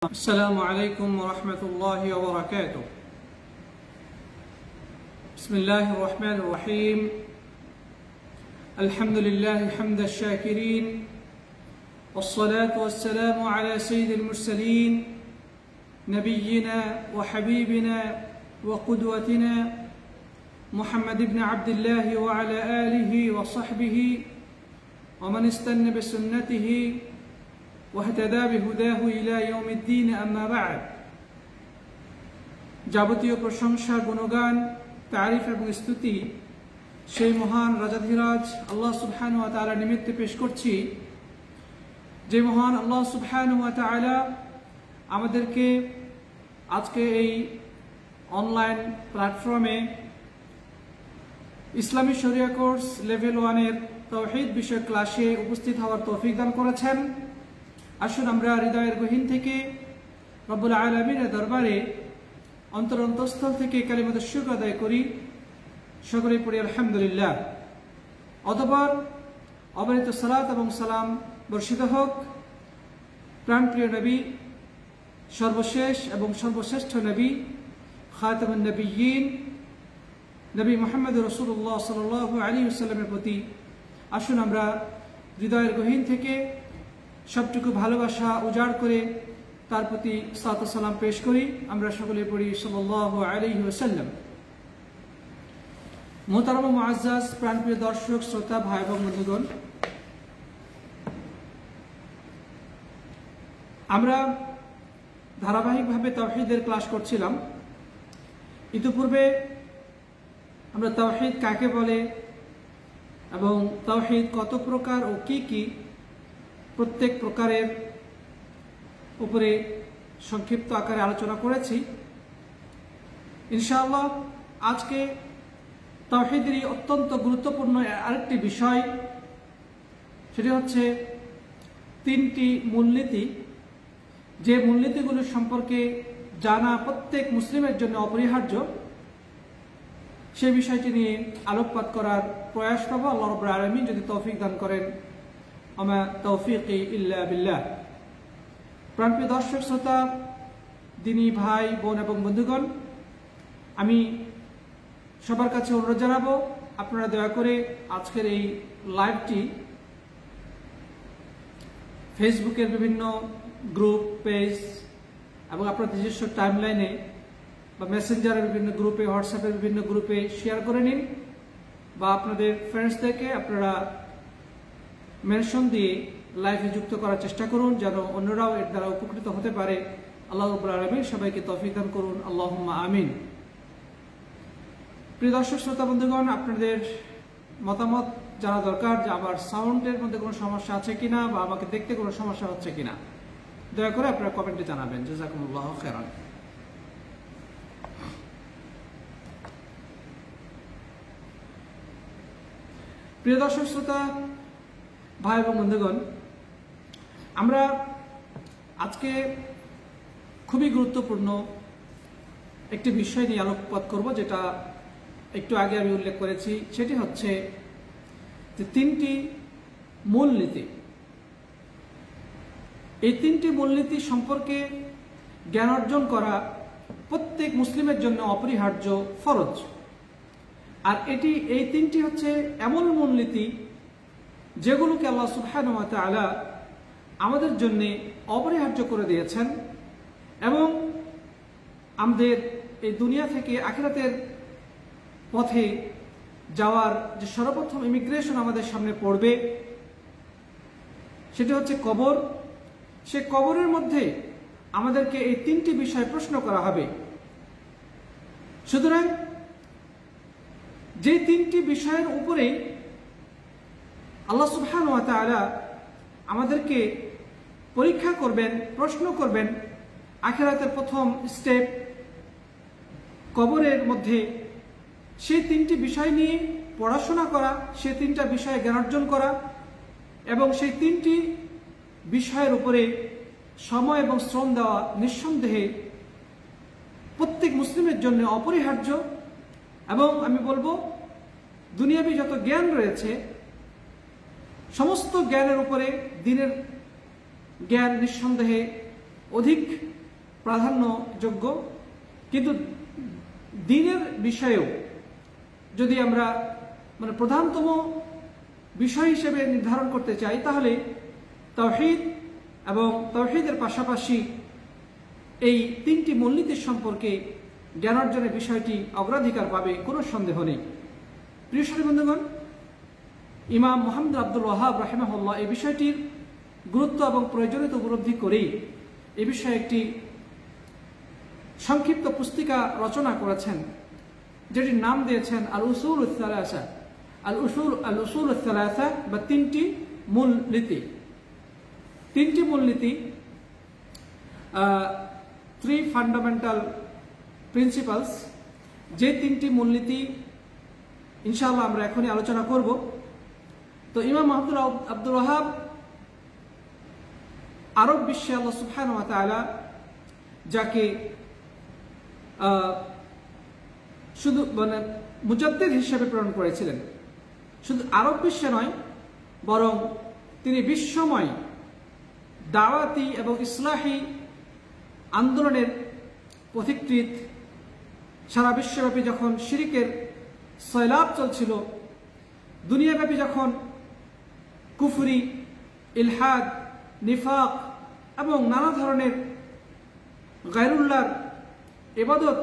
السلام عليكم ورحمة الله وبركاته. بسم الله الرحمن الرحيم. الحمد لله حمد الشاكرين، والصلاة والسلام على سيد المرسلين نبينا وحبيبنا وقدوتنا محمد بن عبد الله وعلى آله وصحبه ومن استنى بسنته واهتدى بهداه إلى يوم الدين أما بعد. যাবতীয় প্রশংসা, গুণগান, তারিফ এবং স্তুতি সেই মহান রাজাধিরাজ আল্লাহ সুবহানাহু ওয়া তাআলা নিমিত্তে পেশ করছি, যে মহান আল্লাহ সুবহানাহু ওয়া তাআলা আমাদেরকে আজকে এই অনলাইন প্ল্যাটফর্মে ইসলামী শরিয়া কোর্স লেভেল 1 এর তাওহীদ বিষয়ক ক্লাসে উপস্থিত হওয়ার তৌফিক দান করেছেন। আসুন আমরা হৃদয়ের গহীন থেকে রব্বুল আলামিনের দরবারে অন্তরস্থল থেকে কালিমাতুশ শুকর আদায় করি। সকলে পড়ি আলহামদুলিল্লাহ। অতঃপর অবনীত সালাত এবং সালাম বর্ষিত হোক প্রাণপ্রিয় নবী, সর্বশেষ এবং সর্বশ্রেষ্ঠ নবী, খাতামুন নবিয়্যিন নবী মুহাম্মদ রাসূলুল্লাহ সাল্লাল্লাহু আলাইহি ওয়াসাল্লামের প্রতি আসুন আমরা হৃদয়ের গহীন থেকে সবটুকু ভালোবাসা উজাড় করে তার প্রতি সালাত ও সালাম পেশ করি। আমরা সকলে পড়ি সাল্লাল্লাহু আলাইহি ওয়াসাল্লাম। মোহতারাম ও মুআজ্জাজ প্রাণপ্রিয় দর্শক, শ্রোতা, ভাই এবং বন্ধুগণ, আমরা ধারাবাহিকভাবে তাওহীদের ক্লাস করছিলাম। ইতিপূর্বে আমরা তাওহীদ কাকে বলে এবং তাওহীদ কত প্রকার ও কি কি প্রত্যেক প্রকারের উপরে সংক্ষিপ্ত আকারে আলোচনা করেছি। ইনশাআল্লাহ আজকে তাওহীদেরই অত্যন্ত গুরুত্বপূর্ণ আরেকটি বিষয়, সেটি হচ্ছে তিনটি মূলনীতি, যে মূলনীতিগুলো সম্পর্কে জানা প্রত্যেক মুসলিমের জন্য অপরিহার্য। সেই বিষয়টি নিয়ে আলোকপাত করার প্রয়াস করব। আল্লাহ রাব্বুল আলামিন যদি তৌফিক দান করেন, আমা তৌফিকি ইল্লা বিল্লাহ। প্রাণপ্রিয় দর্শক, শ্রোতা, দিনী ভাই বোন এবং বন্ধুগণ, আমি সবার কাছে অনুরোধ জানাবো, আপনারা দয়া করে আজকের এই লাইভটি ফেসবুকের বিভিন্ন গ্রুপ, পেজ এবং আপনার নিজস্ব টাইমলাইনে বা মেসেঞ্জারের বিভিন্ন গ্রুপে, হোয়াটসঅ্যাপের বিভিন্ন গ্রুপে শেয়ার করে নিন, বা আপনাদের ফ্রেন্ডসদেরকে আপনারা মেনশন দিয়ে লাইভে যুক্ত করার চেষ্টা করুন, যেন অন্যরাও এর দ্বারা উপকৃত হতে পারে। আল্লাহ রাব্বুল আলামিন সবাইকে তৌফিক দান করুন, আল্লাহুম্মা আমিন। প্রিয় দর্শক, শ্রোতা, বন্ধুগণ, আপনাদের মতামত জানা দরকার যে আমার সাউন্ডের মধ্যে কোনো সমস্যা আছে কিনা বা আমাকে দেখতে কোনো সমস্যা হচ্ছে কিনা। দয়া করে আপনারা কমেন্টে জানাবেন। জাযাকুমুল্লাহু খাইরান। প্রিয় দর্শক, শ্রোতা, ভাই এবং বন্ধুগণ, আমরা আজকে খুবই গুরুত্বপূর্ণ একটি বিষয় নিয়ে আলোকপাত করব, যেটা একটু আগে আমি উল্লেখ করেছি। সেটি হচ্ছে যে তিনটি মূলনীতি। এই তিনটি মূলনীতি সম্পর্কে জ্ঞান অর্জন করা প্রত্যেক মুসলিমের জন্য অপরিহার্য, ফরজ। আর এই তিনটি হচ্ছে এমন মূলনীতি যেগুলোকে আল্লাহ সুবহানাহু ওয়া তাআলা আমাদের জন্য অপরিহার্য করে দিয়েছেন, এবং আমাদের এই দুনিয়া থেকে আখিরাতের পথে যাওয়ার যে সর্বপ্রথম ইমিগ্রেশন আমাদের সামনে পড়বে, সেটি হচ্ছে কবর। সে কবরের মধ্যে আমাদেরকে এই তিনটি বিষয় প্রশ্ন করা হবে। সুতরাং যে তিনটি বিষয়ের উপরে আল্লাহ সুবহানাহু ওয়া তাআলা আমাদেরকে পরীক্ষা করবেন, প্রশ্ন করবেন, আখিরাতের প্রথম স্টেপ কবরের মধ্যে, সেই তিনটি বিষয় নিয়ে পড়াশোনা করা, সেই তিনটা বিষয়ে জ্ঞান অর্জন করা এবং সেই তিনটি বিষয়ের উপরে সময় এবং শ্রম দেওয়া নিঃসন্দেহে প্রত্যেক মুসলিমের জন্য অপরিহার্য। এবং আমি বলবো, দুনিয়াবি যত জ্ঞান রয়েছে সমস্ত জ্ঞানের উপরে দিনের জ্ঞান নিঃসন্দেহে অধিক প্রাধান্যযোগ্য, কিন্তু দ্বীনের বিষয়েও যদি আমরা প্রধানতম বিষয় হিসেবে নির্ধারণ করতে চাই, তাহলে তাওহীদ এবং তাওহীদের পাশাপাশি এই তিনটি মূলনীতির সম্পর্কে জ্ঞান অর্জনের বিষয়টি অগ্রাধিকার পাবে, কোনো সন্দেহ নেই। প্রিয় সাথী বন্ধুগণ, ইমাম মুহাম্মদ আব্দুল ওয়াহাব রাহিমাহুল্লাহ এই বিষয়টির গুরুত্ব এবং প্রয়োজনীয়তা উপলব্ধি করেই এ বিষয়ে একটি সংক্ষিপ্ত পুস্তিকা রচনা করেছেন, যেটির নাম দিয়েছেন আল উসুল আস-সালাসা। আল উসুল আস-সালাসা বা তিনটি মূলনীতি। তিনটি মূলনীতি, 3 ফান্ডামেন্টাল প্রিন্সিপালস, যে তিনটি মূলনীতি ইনশাআল্লাহ আমরা এখনই আলোচনা করব। তো ইমাম মুহাম্মদ আব্দুল ওয়াহাব আরব বিশ্বে আল্লাহ সুবহানাহু ওয়া তাআলা যাকে শুধু মুজাদ্দিদ হিসেবে প্রেরণ করেছিলেন, শুধু আরব বিশ্বে নয়, বরং তিনি বিশ্বময় দাওয়াতি এবং ইসলাহি আন্দোলনের পথিকৃৎ। সারা বিশ্বব্যাপী যখন শিরকের সয়লাব চলছিল, দুনিয়াব্যাপী যখন কুফরি, ইলহাদ, নিফাক এবং নানা ধরনের গায়রুল্লাহর ইবাদত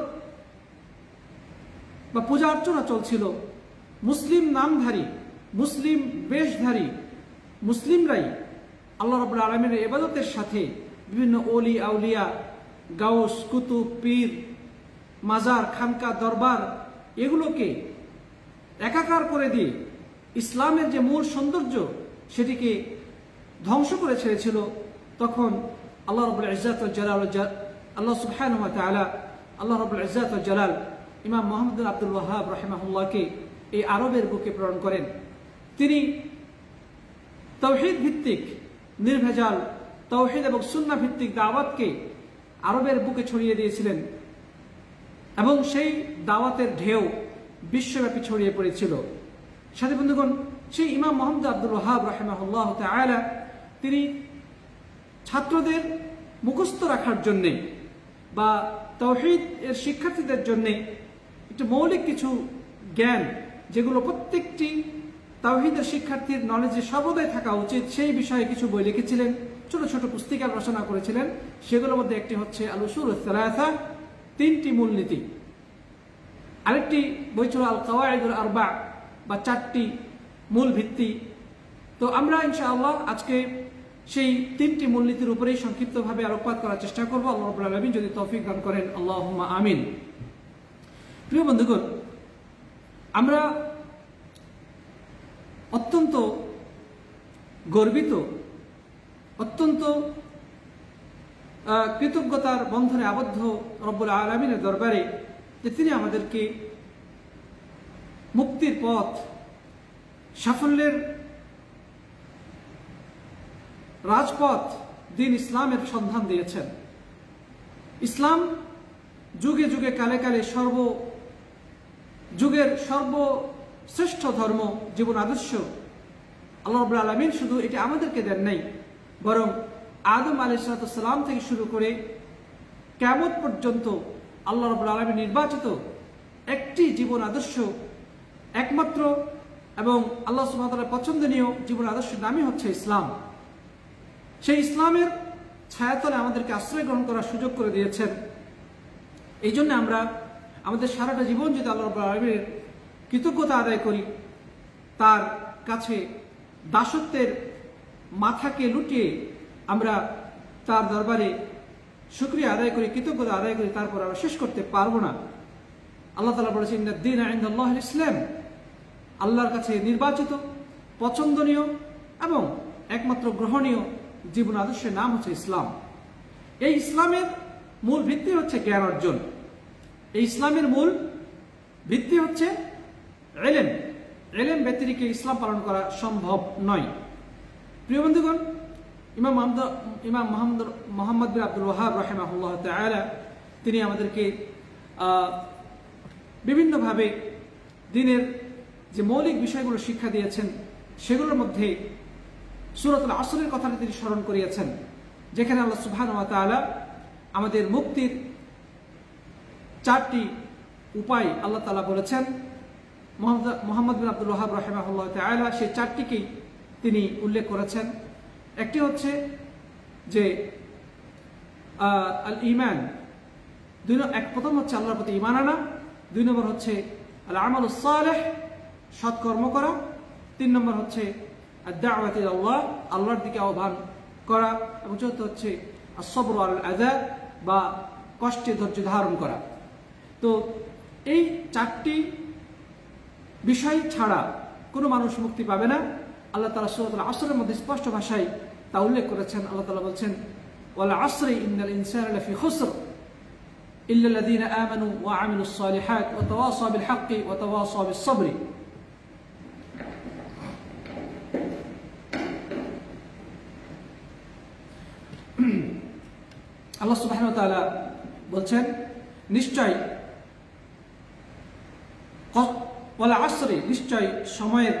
বা পূজা অর্চনা চলছিল, মুসলিম নামধারী, মুসলিম বেশধারী মুসলিমরাই আল্লাহ রাব্বুল আলামিনের ইবাদতের সাথে বিভিন্ন ওলি আউলিয়া, গাউস, কুতুব, পীর, মাজার, খানকা, দরবার এগুলোকে একাকার করে দিয়ে ইসলামের যে মূল সৌন্দর্য সেটিকে ধ্বংস করে ছেড়েছিল। তখন আল্লাহ রাব্বুল ইজ্জাত ওয়াল জালাল, আল্লাহ সুবহানাহু ওয়া তাআলা, আল্লাহ রাব্বুল ইজ্জাত ওয়াল জালাল ইমাম মুহাম্মদ আব্দুল ওয়াহাব রাহিমাহুল্লাহকে এই আরবের বুকে প্রেরণ করেন। তিনি তাওহীদ ভিত্তিক নির্ভেজাল তাওহীদ এবং সুন্নাহ ভিত্তিক দাওয়াতকে আরবের বুকে ছড়িয়ে দিয়েছিলেন এবং সেই দাওয়াতের ঢেউ বিশ্বব্যাপী ছড়িয়ে পড়েছিল। সাথী বন্ধুগণ, সেই ইমাম মুহাম্মদ আব্দুল ওয়াহাব রাহিমাহুল্লাহ তাআলা তিনি ছাত্রদের মুখস্থ রাখার জন্যে বা তাওহীদ এর শিক্ষার্থীদের জন্যে একটু মৌলিক কিছু জ্ঞান, যেগুলো প্রত্যেকটি তাওহীদের শিক্ষার্থীর নলেজে সর্বদাই থাকা উচিত, সেই বিষয়ে কিছু বই লিখেছিলেন, ছোট ছোট পুস্তিকা রচনা করেছিলেন। সেগুলোর মধ্যে একটি হচ্ছে আল উসুল আস-সালাসা, তিনটি মূলনীতি। আরেকটি বই ছিল আল কাওয়াইদুল আরবা বা 4টি মূল ভিত্তি। তো আমরা ইনশাআল্লাহ আজকে সেই 3টি মূলনীতির উপরেই সংক্ষিপ্তভাবে আলোকপাত করার চেষ্টা করব, আল্লাহ রাব্বুল আলামিন যদি তৌফিক দান করেন, আল্লাহুম্মা আমিন। প্রিয় বন্ধুগণ, আমরা অত্যন্ত গর্বিত, অত্যন্ত কৃতজ্ঞতার বন্ধনে আবদ্ধ রব্বুল আলামিনের দরবারে যে তিনি আমাদেরকে মুক্তির পথ, সাফল্যের রাজপথ দিন ইসলামের সন্ধান দিয়েছেন। ইসলাম যুগে যুগে কালে কালে যুগের সর্বশ্রেষ্ঠ ধর্ম, জীবন আদর্শ। আল্লাহ রাব্বুল আলামিন শুধু এটি আমাদেরকে দেন নাই, বরং আদম আলাইহিস সালাম থেকে শুরু করে কিয়ামত পর্যন্ত আল্লাহ রাব্বুল আলামিন নির্বাচিত একটি জীবন আদর্শ, একমাত্র এবং আল্লাহ সুবহানাহু ওয়া তাআলার পছন্দনীয় জীবন আদর্শের নামই হচ্ছে ইসলাম। সেই ইসলামের ছায়াতলে আমাদেরকে আশ্রয় গ্রহণ করার সুযোগ করে দিয়েছেন। এই জন্য আমরা আমাদের সারাটা জীবন যদি আল্লাহ রাব্বুল আলামিনের কৃতজ্ঞতা আদায় করি, তার কাছে দাসত্বের মাথাকে লুটিয়ে আমরা তার দরবারে শুকরিয়া আদায় করি, কৃতজ্ঞতা আদায় করি, তারপর আমরা শেষ করতে পারবো না। আল্লাহ তাআলা বলেছেন, ইন্নাদ-দীনা ইনদাল্লাহিল ইসলাম, আল্লাহর কাছে নির্বাচিত, পছন্দনীয় এবং একমাত্র গ্রহণীয় জীবন আদর্শের নাম হচ্ছে ইসলাম। এই ইসলামের মূল ভিত্তি হচ্ছে জ্ঞান অর্জন। এই ইসলামের মূল ভিত্তি হচ্ছে ইলম। ইলম ব্যতিরেকে ইসলাম পালন করা সম্ভব নয়। প্রিয় বন্ধুগণ, ইমাম মুহাম্মদ বিন আব্দুল ওয়াহাব রাহিমাহুল্লাহ তাআলা তিনি আমাদেরকে বিভিন্নভাবে দ্বীনের যে মৌলিক বিষয়গুলো শিক্ষা দিয়েছেন, সেগুলোর মধ্যে সূরাতুল আসরের কথাটি তিনি স্মরণ করিয়েছেন, যেখানে আল্লাহ সুবহানাহু ওয়া তাআলা আমাদের মুক্তির 4টি উপায় আল্লাহ তাআলা বলেছেন। মুহাম্মদ বিন আব্দুল ওয়াহাব রাহিমাহুল্লাহ তাআলা সেই 4টিকেই তিনি উল্লেখ করেছেন। একটি হচ্ছে যে আল ঈমান, প্রথম হচ্ছে আল্লাহর প্রতি ঈমান আনা, 2 নম্বর হচ্ছে আল আমালুস সালেহ, সৎকর্ম করা, 3 নম্বর হচ্ছে আদ-দাওয়াত ইলাল্লাহ, আল্লাহর দিকে আহ্বান করা, এবং 4th হচ্ছে আস-সবরু আলাল আযা, বা কষ্টে ধৈর্য ধারণ করা। তো এই 4টি বিষয় ছাড়া কোনো মানুষ মুক্তি পাবে না। আল্লাহ তাআলা সূরাতুল আসরের মধ্যে স্পষ্ট ভাষায় তা উল্লেখ করেছেন। আল্লাহ তাআলা বলছেন, ওয়াল আসরি ইন্নাল ইনসানা লাফি খুসর ইল্লা আল্লাযীনা আমানু ওয়া আমিলুস সালিহাত ওয়া তাওয়াসাউ বিল হাক্কি ওয়া তাওয়াসাউ বিস সাবরি। আল্লাহ সুবহানাহু ওয়া তাআলা বলছেন, নিশ্চয় ওয়াল আসরি, নিশ্চয় সময়ের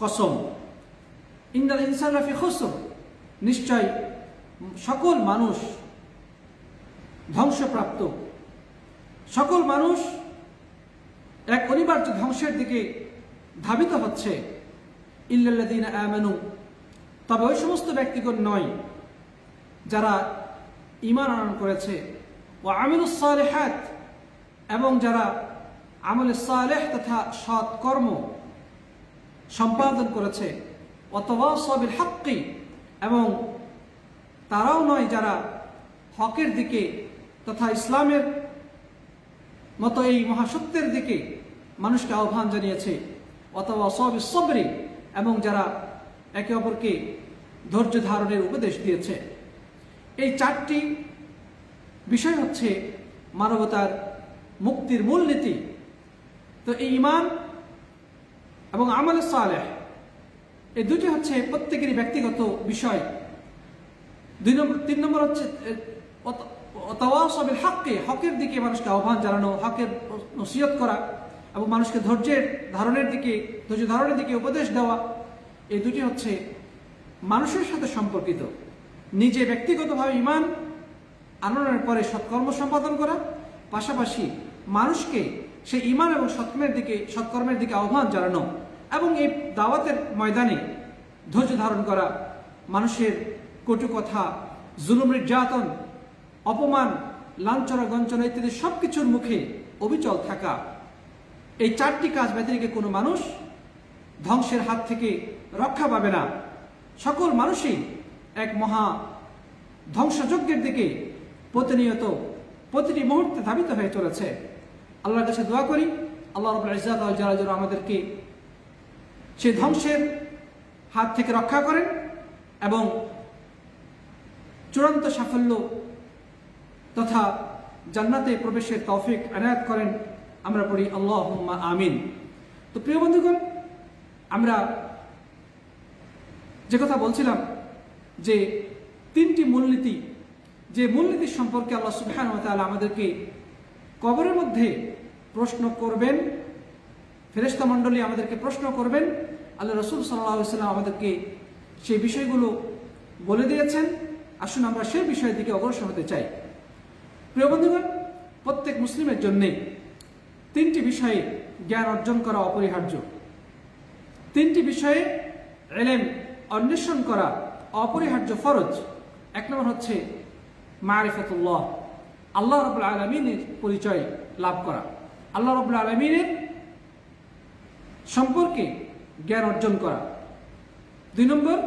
কসম, ইন্নাল ইনসানা লাফি খুসর, নিশ্চয় সকল মানুষ ধ্বংসপ্রাপ্ত, সকল মানুষ এক অনিবার্য ধ্বংসের দিকে ধাবিত হচ্ছে। ইল্লাল্লাযীনা আমানু, তবে ওই সমস্ত ব্যক্তিগণ নয় যারা ঈমান আনয়ন করেছে, ওয়া আমিলুস সালিহাত, এবং যারা আমলে সালেহ তথা সৎ কর্ম সম্পাদন করেছে, ওয়া তাওয়াসাউ বিল হাক্কি, এবং তারাও নয় যারা হকের দিকে তথা ইসলামের মতো এই মহাসত্যের দিকে মানুষকে আহ্বান জানিয়েছে, ওয়া তাওয়াসাউ বিস সাবরি, এবং যারা একে অপরকে ধৈর্য ধারণের উপদেশ দিয়েছে। এই 4টি বিষয় হচ্ছে মানবতার মুক্তির মূলনীতি। তো এই ঈমান এবং আমলে সালেহ, এই দুটি হচ্ছে প্রত্যেকেরই ব্যক্তিগত বিষয়। 3 নম্বর হচ্ছে তাওয়াসাউ বিল হাক্কি, হকের দিকে মানুষকে আহ্বান জানানো, হকের নসিহত করা, এবং মানুষকে ধৈর্য ধারণের দিকে উপদেশ দেওয়া। এই দুটি হচ্ছে মানুষের সাথে সম্পর্কিত। নিজে ব্যক্তিগতভাবে ঈমান আনয়নের পরে সৎকর্ম সম্পাদন করা, পাশাপাশি মানুষকে সেই ঈমান এবং সৎকর্মের দিকে আহ্বান জানানো, এবং এই দাওয়াতের ময়দানে ধৈর্য ধারণ করা, মানুষের কটু কথা, জুলুম নির্যাতন, অপমান, লাঞ্ছনা গঞ্চনা ইত্যাদি সবকিছুর মুখে অবিচল থাকা। এই 4টি কাজ ব্যতিরেকে কোনো মানুষ ধ্বংসের হাত থেকে রক্ষা পাবে না। সকল মানুষই এক মহা ধ্বংসযজ্ঞের দিকে প্রতিনিয়ত প্রতিটি মুহূর্তে ধাবিত হয়ে চলেছে। আল্লাহর কাছে দোয়া করি, আল্লাহ রাব্বুল ইজ্জাত ওয়াল জালাল যেন আমাদেরকে সেই ধ্বংসের হাত থেকে রক্ষা করেন এবং চূড়ান্ত সাফল্য তথা জান্নাতে প্রবেশের তৌফিক এনায়েত করেন। আমরা পড়ি আল্লাহুম্মা আমিন। তো প্রিয় বন্ধুগণ, আমরা যে কথা বলছিলাম যে 3টি মূলনীতি, যে মূলনীতি সম্পর্কে আল্লাহ সুবহানাহু ওয়া তাআলা আমাদেরকে কবরের মধ্যে প্রশ্ন করবেন, ফেরেশতা মণ্ডলী আমাদেরকে প্রশ্ন করবেন, আল্লাহ রাসূল সাল্লাল্লাহু আলাইহি ওয়াসাল্লাম আমাদেরকে সেই বিষয়গুলো বলে দিয়েছেন। আসুন আমরা সেই বিষয়ের দিকে অগ্রসর হতে চাই। প্রিয় বন্ধুগণ, প্রত্যেক মুসলিমের জন্য 3টি বিষয়ে জ্ঞান অর্জন করা অপরিহার্য। 3টি বিষয়ে ইলম অন্বেষণ করা অপরিহার্য ফরজ। 1 নম্বর হচ্ছে মারিফাতুল্লাহ, আল্লাহ রাব্বুল আলামিনের পরিচয় লাভ করা, আল্লাহ রাব্বুল আলামিনের সম্পর্কে জ্ঞান অর্জন করা। 2 নম্বর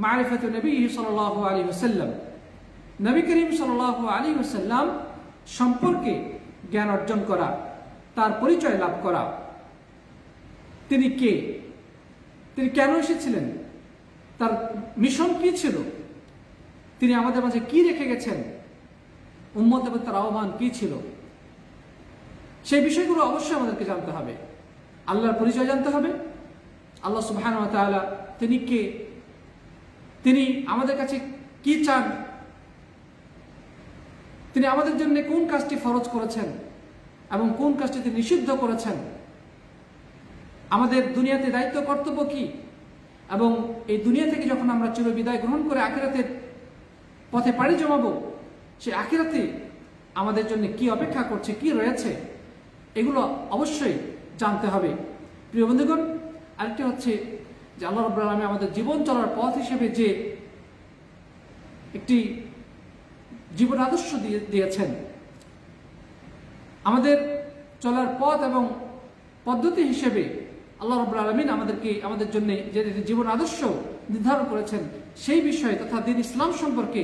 মারিফাতু নবী সাল্লাল্লাহু আলাইহি ওয়াসাল্লাম, নবী করিম সাল্লাল্লাহু আলাইহি ওয়াসাল্লাম সম্পর্কে জ্ঞান অর্জন করা, তার পরিচয় লাভ করা। তিনি কে, তিনি কেন এসেছিলেন, তার মিশন কি ছিল, তিনি আমাদের মাঝে কি রেখে গেছেন, উম্মতের প্রতি তার আহ্বান কি ছিল, সেই বিষয়গুলো অবশ্যই আমাদেরকে জানতে হবে। আল্লাহর পরিচয় জানতে হবে, আল্লাহ সুবহানাহু ওয়া তাআলা তিনি কে, তিনি আমাদের কাছে কি চান, তিনি আমাদের জন্য কোন কাজটি ফরজ করেছেন এবং কোন কাজটি তিনি নিষিদ্ধ করেছেন, আমাদের দুনিয়াতে দায়িত্ব কর্তব্য কি, এবং এই দুনিয়া থেকে যখন আমরা চিরবিদায় গ্রহণ করে আখিরাতের পথে পাড়ি জমাবো, সে আখিরাতে আমাদের জন্য কি অপেক্ষা করছে, কি রয়েছে, এগুলো অবশ্যই জানতে হবে। প্রিয় বন্ধুগণ, আরেকটি হচ্ছে যে আল্লাহ রাব্বুল আলামিন আমাদের জীবন চলার পথ হিসেবে যে একটি জীবন আদর্শ দিয়েছেন, আমাদের চলার পথ এবং পদ্ধতি হিসেবে আল্লাহ রাব্বুল আলামিন আমাদের জন্য যে জীবন আদর্শ নির্ধারণ করেছেন, সেই বিষয়ে তথা দ্বীন ইসলাম সম্পর্কে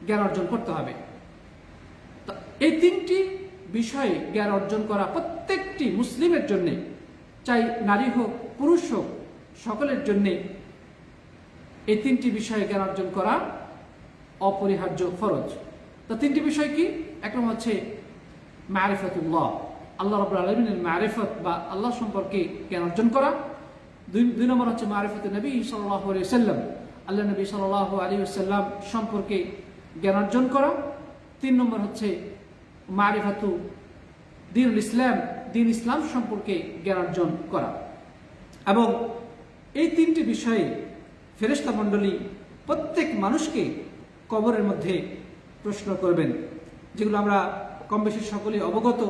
জ্ঞান অর্জন করতে হবে। এই তিনটি বিষয়ে জ্ঞান অর্জন করা প্রত্যেকটি মুসলিমের জন্য, চাই নারী হোক পুরুষ হোক, সকলের জন্য এই তিনটি বিষয়ে জ্ঞান অর্জন করা অপরিহার্য ফরজ। তো তিনটি বিষয় কি? এক নম্বর হচ্ছে মারিফাতুল্লাহ, আল্লাহ রাব্বুল আলামিনের মারিফত বা আল্লাহ সম্পর্কে জ্ঞান অর্জন করা। দুই নম্বর হচ্ছে মারিফাতুন নবী সাল্লাল্লাহু আলাইহি ওয়াসাল্লাম, আল্লাহ নবী সাল্লাল্লাহু আলাইহি ওয়াসাল্লাম সম্পর্কে জ্ঞান অর্জন করা। তিন নম্বর হচ্ছে মারিফাতু দ্বীনুল ইসলাম, দ্বীন ইসলাম সম্পর্কে জ্ঞান অর্জন করা। এবং এই তিনটি বিষয়ে ফেরেশতা মণ্ডলী প্রত্যেক মানুষকে কবরের মধ্যে প্রশ্ন করবেন, যেগুলো আমরা কম বেশি সকলেই অবগত।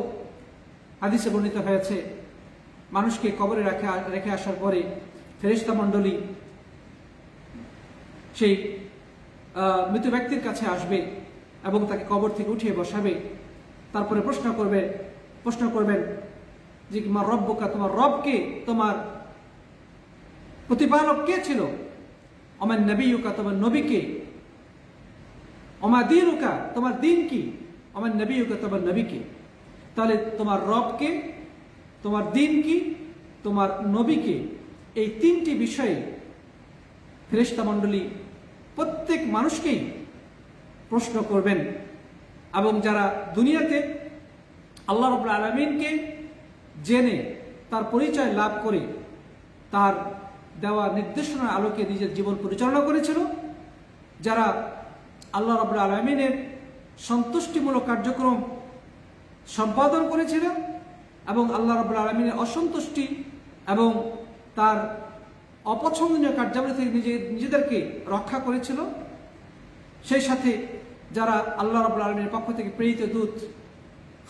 হাদিসে বর্ণিত হয়েছে, মানুষকে কবরে রেখে আসার পরে ফেরেশতা মণ্ডলী সেই মৃত ব্যক্তির কাছে আসবে এবং তাকে কবর থেকে উঠিয়ে বসাবে। তারপরে প্রশ্ন করবেন যে তোমার রব্বুকা, তোমার রবকে, তোমার প্রতিপালক কে ছিল? আমার নবীকা, তোমার নবীকে? অমা দীনুকা, তোমার দিন কি? আমার নবীকা, তোমার নবীকে? তাহলে তোমার রবকে, তোমার দিন কি, তোমার নবীকে, এই তিনটি বিষয়ে ফেরেশতা মণ্ডলী প্রত্যেক মানুষকেই প্রশ্ন করবেন। এবং যারা দুনিয়াতে আল্লাহ রাব্বুল আলামিনকে জেনে তার পরিচয় লাভ করে তার দেওয়া নির্দেশনার আলোকে নিজের জীবন পরিচালনা করেছিল, যারা আল্লাহ রাব্বুল আলামিনের সন্তুষ্টিমূলক কার্যক্রম সম্পাদন করেছিল এবং আল্লাহ রাব্বুল আলামিনের অসন্তুষ্টি এবং তার অপছন্দনীয় কার্যাবলী থেকে নিজেদেরকে রক্ষা করেছিল, সেই সাথে যারা আল্লাহ রাব্বুল আলামিনের পক্ষ থেকে প্রেরিত দূত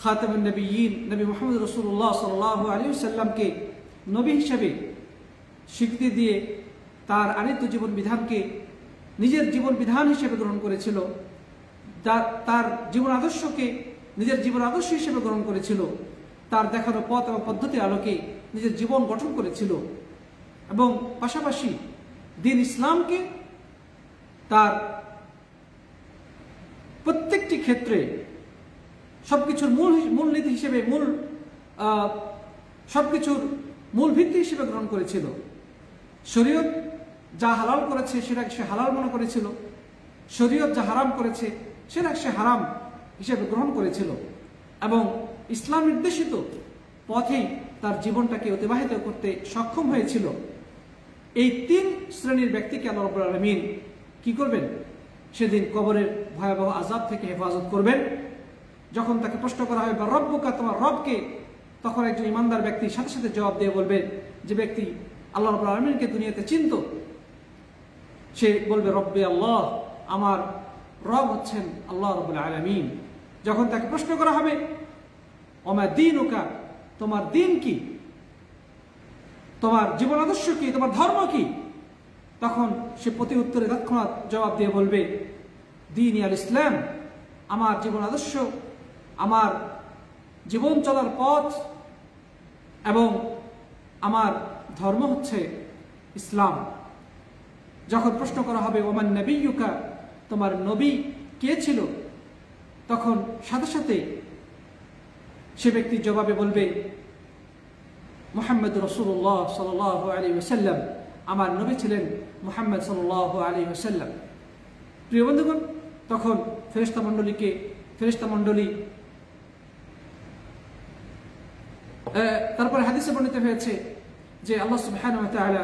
খাতামুন নবিয়্যিন নবী মুহাম্মদ রাসূলুল্লাহ সাল্লাল্লাহু আলাইহি ওয়াসাল্লামকে নবী হিসেবে স্বীকৃতি দিয়ে তার আনিত জীবন বিধানকে নিজের জীবন বিধান হিসেবে গ্রহণ করেছিল, তার জীবন আদর্শকে নিজের জীবন আদর্শ হিসেবে গ্রহণ করেছিল, তার দেখানো পথ এবং পদ্ধতির আলোকে নিজের জীবন গঠন করেছিল এবং পাশাপাশি দ্বীন ইসলামকে তার প্রত্যেকটি ক্ষেত্রে সবকিছুর মূলনীতি হিসেবে সবকিছুর মূল ভিত্তি হিসেবে গ্রহণ করেছিল। শরীয়ত যা হালাল করেছে সেটাকে সে হালাল মনে করেছিল, শরীয়ত যা হারাম করেছে সেটাকে সে হারাম হিসেবে গ্রহণ করেছিল এবং ইসলাম নির্দেশিত পথেই তার জীবনটাকে অতিবাহিত করতে সক্ষম হয়েছিল। এই তিন শ্রেণীর ব্যক্তিকে আল্লাহ রাব্বুল আলামিন কি করবেন? সেদিন কবরের ভয়াবহ আযাব থেকে হেফাজত করবেন। যখন তাকে প্রশ্ন করা হবে বা রব্বুকা, তোমার রবকে, তখন একজন ইমানদার ব্যক্তি সাথে সাথে জবাব দিয়ে বলবে, যে ব্যক্তি আল্লাহ রাব্বুল আলামিনকে দুনিয়াতে চিনত সে বলবে রব্বি আল্লাহ, আমার রব হচ্ছেন আল্লাহ রাব্বুল আলামিন। যখন তাকে প্রশ্ন করা হবে ওমা দীনুকা, তোমার দিন কি, তোমার জীবন আদর্শ কি, তোমার ধর্ম কি, তখন সে প্রতি উত্তরে তৎক্ষণাৎ জবাব দিয়ে বলবে দীন আল ইসলাম, আমার জীবন আদর্শ, আমার জীবন চলার পথ এবং আমার ধর্ম হচ্ছে ইসলাম। যখন প্রশ্ন করা হবে ওমান নবিয়্যুকা, তোমার নবী কে ছিল, তখন সাথে সাথে সে ব্যক্তি জবাবে বলবে মুহাম্মদ রাসূলুল্লাহ সাল্লাল্লাহু আলাইহি ওয়াসাল্লাম, আমার নবী ছিলেন মুহাম্মদ সাল্লাল্লাহু আলাইহি ওয়াসাল্লাম। প্রিয় বন্ধুগণ, তখন ফেরেশতা মণ্ডলী তারপরে হাদিসে বর্ণিত হয়েছে যে আল্লাহ সুবহানাহু ওয়া তাআলা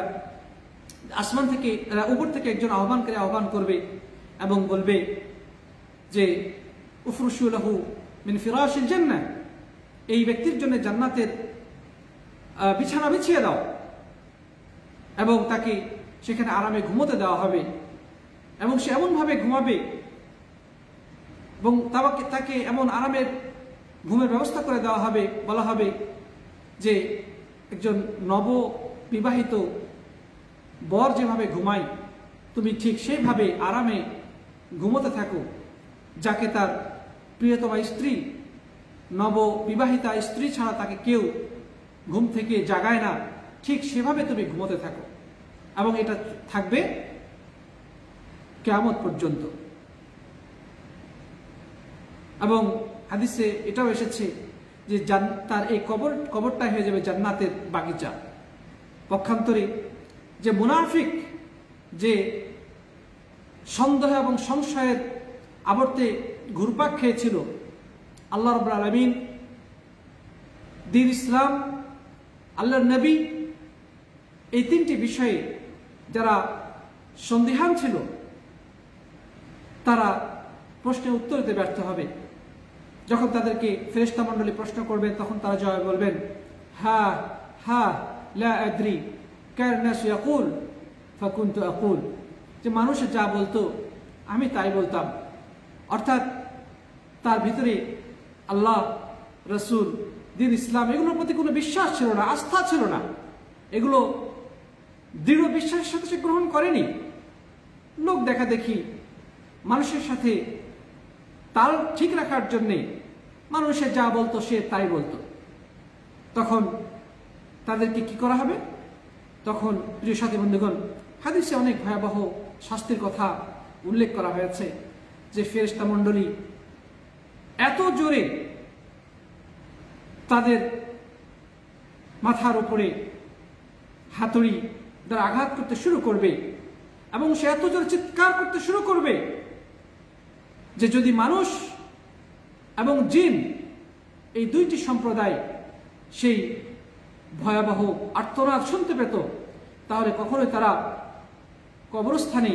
আসমান থেকে উপর থেকে একজন আহ্বানকারী আহ্বান করবে এবং বলবে যে উফরুশু লাহু মিন ফিরাশিল জান্নাহ, এই ব্যক্তির জন্য জান্নাতের বিছানা বিছিয়ে দাও এবং তাকে সেখানে আরামে ঘুমোতে দেওয়া হবে এবং সে এমনভাবে ঘুমাবে এবং তাকে এমন আরামের ঘুমের ব্যবস্থা করে দেওয়া হবে, বলা হবে যে একজন নববিবাহিত বর যেভাবে ঘুমায় তুমি ঠিক সেইভাবে আরামে ঘুমোতে থাকো, যাকে তার প্রিয়তমা স্ত্রী, নববিবাহিতা স্ত্রী ছাড়া তাকে কেউ ঘুম থেকে জাগায় না, ঠিক সেভাবে তুমি ঘুমোতে থাকো। এবং এটা থাকবে কিয়ামত পর্যন্ত। এবং হাদিসে এটাও এসেছে যে তার এই কবরটা হয়ে যাবে জান্নাতের বাগিচা। পক্ষান্তরে যে মুনাফিক, যে সন্দেহ এবং সংশয়ের আবর্তে ঘুরপাক খেয়েছিল, আল্লাহ রাব্বুল আলামিন, দ্বীন ইসলাম, আল্লাহর নবী, এই তিনটি বিষয়ে যারা সন্দিহান ছিল তারা প্রশ্নের উত্তর দিতে ব্যর্থ হবে। যখন তাদেরকে ফেরেশতা মণ্ডলী প্রশ্ন করবেন তখন তারা জবাবে বলবেন হা হা লা আদ্রি কান নাস ইয়াকুল ফাকুনতু আকুল, যে মানুষে যা বলতো আমি তাই বলতাম। অর্থাৎ তার ভিতরে আল্লাহ, রসুল, দ্বীন ইসলাম এগুলোর প্রতি কোনো বিশ্বাস ছিল না, আস্থা ছিল না। এগুলো দৃঢ় বিশ্বাসের সাথে সে গ্রহণ করেনি। লোক দেখা দেখি মানুষের সাথে তাল ঠিক রাখার জন্যে মানুষে যা বলতো সে তাই বলতো। তখন তাদেরকে কি করা হবে? তখন প্রিয় সাথী বন্ধুগণ, হাদিসে অনেক ভয়াবহ শাস্তির কথা উল্লেখ করা হয়েছে যে ফেরেশতা মণ্ডলী এত জোরে তাদের মাথার উপরে হাতুড়ি দ্বারা আঘাত করতে শুরু করবে এবং সে এত জোরে চিৎকার করতে শুরু করবে যে যদি মানুষ এবং জিন এই দুইটি সম্প্রদায় সেই ভয়াবহ আর্তনাদ শুনতে পেত তাহলে কখনোই তারা কবরস্থানে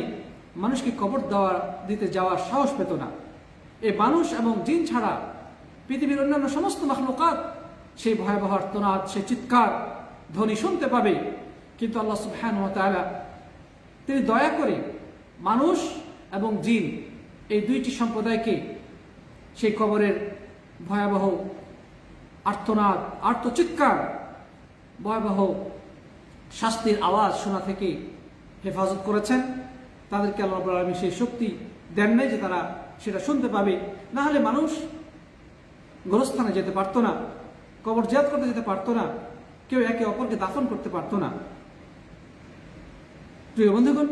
মানুষকে কবর দিতে যাওয়ার সাহস পেত না। এই মানুষ এবং জিন ছাড়া পৃথিবীর অন্যান্য সমস্ত মাখলুকাত সেই ভয়াবহ আর্তনাদ, সেই চিৎকার ধ্বনি শুনতে পাবে, কিন্তু আল্লাহ সুবহানাহু ওয়া তাআলা তিনি দয়া করে মানুষ এবং জিন এই দুইটি সম্প্রদায়কে সেই কবরের ভয়াবহ আর্তনাদ, আর্তচিৎকার, ভয়াবহ শাস্তির আওয়াজ শোনা থেকে হেফাজত করেছেন। তাদেরকে আল্লাহ রাব্বুল আলামিন সেই শক্তি দেন নাই যে তারা সেটা শুনতে পাবে, না হলে মানুষ গোরস্থানে যেতে পারতো না, কবর জিয়ারত করতে যেতে পারতো না, কেউ একে অপরকে দাফন করতে পারতো না। প্রিয় বন্ধুগণ,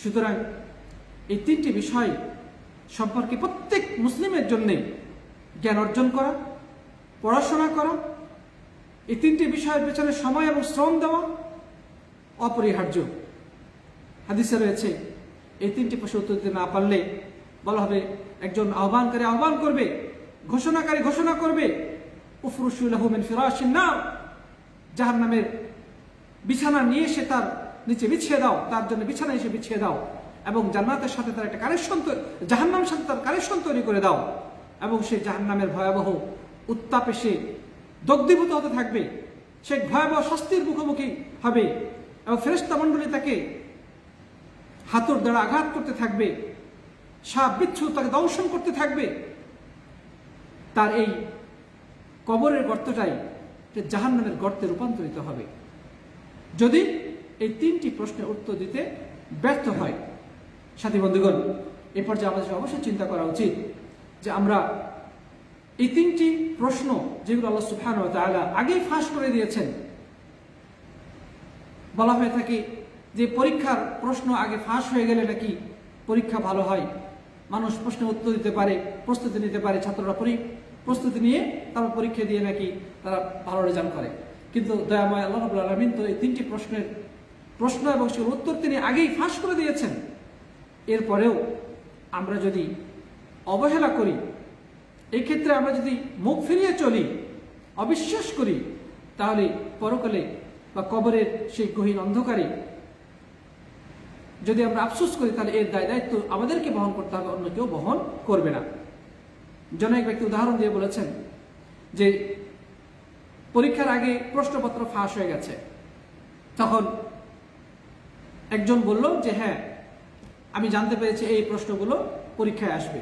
সুতরাং এই তিনটি বিষয় সম্পর্কে প্রত্যেক মুসলিমের জন্য জ্ঞান অর্জন করা, পড়াশোনা করা, এই তিনটি বিষয়ের পেছনে সময় এবং শ্রম দেওয়া অপরিহার্য। হাদিসে রয়েছে এই তিনটি প্রশ্নের উত্তর দিতে না পারলে বলা হবে একজন আহ্বানকারী আহ্বান করবে, ঘোষণাকারী ঘোষণা করবে, উফরুশু লাহু মিন ফিরাশিন নার, জাহান্নামের বিছানা নিয়ে এসে তার নিচে বিছিয়ে দাও, তার জন্য বিছানা এসে বিছিয়ে দাও এবং জান্নাতের সাথে তার একটা কানেকশন, জাহান্নামের সাথে তার কানেকশন তৈরি করে দাও এবং সে জাহান্নামের ভয়াবহ উত্তাপে সে দগ্ধীভূত হতে থাকবে, সে ভয়াবহ শাস্তির মুখোমুখি হবে এবং ফেরেশতা মণ্ডলী তাকে হাতুড় দ্বারা আঘাত করতে থাকবে, সাপ বিচ্ছু তাকে দংশন করতে থাকবে। তার এই কবরের গর্তটাই জাহান্নামের গর্তে রূপান্তরিত হবে যদি এই তিনটি প্রশ্নের উত্তর দিতে ব্যর্থ হয়। সাথী বন্ধুগণ, এ পর্যায়ে আমাদের অবশ্যই চিন্তা করা উচিত যে আমরা এই তিনটি প্রশ্ন যেগুলো আল্লাহ সুবহানাহু ওয়া তাআলা আগেই ফাঁস করে দিয়েছেন, বলা হয়ে থাকে যে পরীক্ষার প্রশ্ন আগে ফাঁস হয়ে গেলে নাকি পরীক্ষা ভালো হয়, মানুষ প্রশ্নের উত্তর দিতে পারে, প্রস্তুতি নিতে পারে, ছাত্ররা প্রস্তুতি নিয়ে তারপর পরীক্ষা দিয়ে নাকি তারা ভালো রেজাল্ট করে। কিন্তু দয়াময় আল্লাহ রাব্বুল আলামিন তো এই তিনটি প্রশ্নের প্রশ্ন এবং সেই উত্তর তিনি আগেই ফাঁস করে দিয়েছেন। এরপরেও আমরা যদি অবহেলা করি, এই ক্ষেত্রে আমরা যদি মুখ ফিরিয়ে চলি, অবিশ্বাস করি, তাহলে পরকালে বা কবরের সেই গহীন অন্ধকারে যদি আমরা আফসোস করি তাহলে এর দায়িত্ব আমাদেরকে বহন করতে হবে, অন্য কেউ বহন করবে না। জন এক ব্যক্তি উদাহরণ দিয়ে বলেছেন যে পরীক্ষার আগে প্রশ্নপত্র ফাঁস হয়ে গেছে, তখন একজন বলল যে হ্যাঁ আমি জানতে পেরেছি এই প্রশ্নগুলো পরীক্ষায় আসবে।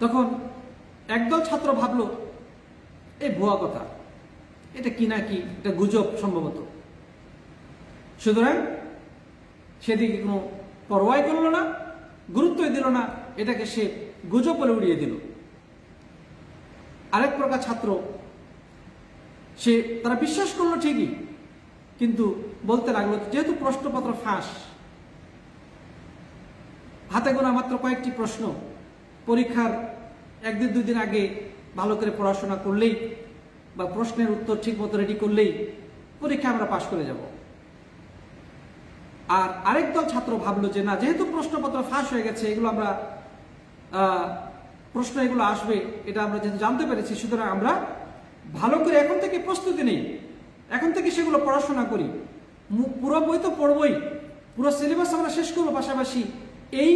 তখন একদল ছাত্র ভাবলো এই ভুয়া কথা, এটা কি না কি, এটা গুজব সম্ভবত। সুতরাং সেদিকে কোনো পরোয়াই করলো না, গুরুত্বই দিল না, এটাকে সে গুজব বলে উড়িয়ে দিল। আরেক প্রকার ছাত্র তারা বিশ্বাস করলো ঠিকই, কিন্তু বলতে লাগলো যেহেতু প্রশ্নপত্র ফাঁস, হাতে গোনা মাত্র কয়েকটি প্রশ্ন, পরীক্ষার একদিন দুই দিন আগে ভালো করে পড়াশোনা করলেই বা প্রশ্নের উত্তর ঠিক মতো রেডি করলেই পরীক্ষা আমরা পাশ করে যাব। আর আরেক দল ছাত্র ভাবলো যে না, যেহেতু প্রশ্নপত্র ফাঁস হয়ে গেছে, এগুলো আমরা প্রশ্ন এগুলো আসবে এটা আমরা যেহেতু জানতে পেরেছি, সুতরাং আমরা ভালো করে এখন থেকে প্রস্তুতি নেই, এখন থেকে সেগুলো পড়াশোনা করি, পুরো বই তো পড়বই, পুরো সিলেবাস আমরা শেষ করবো, পাশাপাশি এই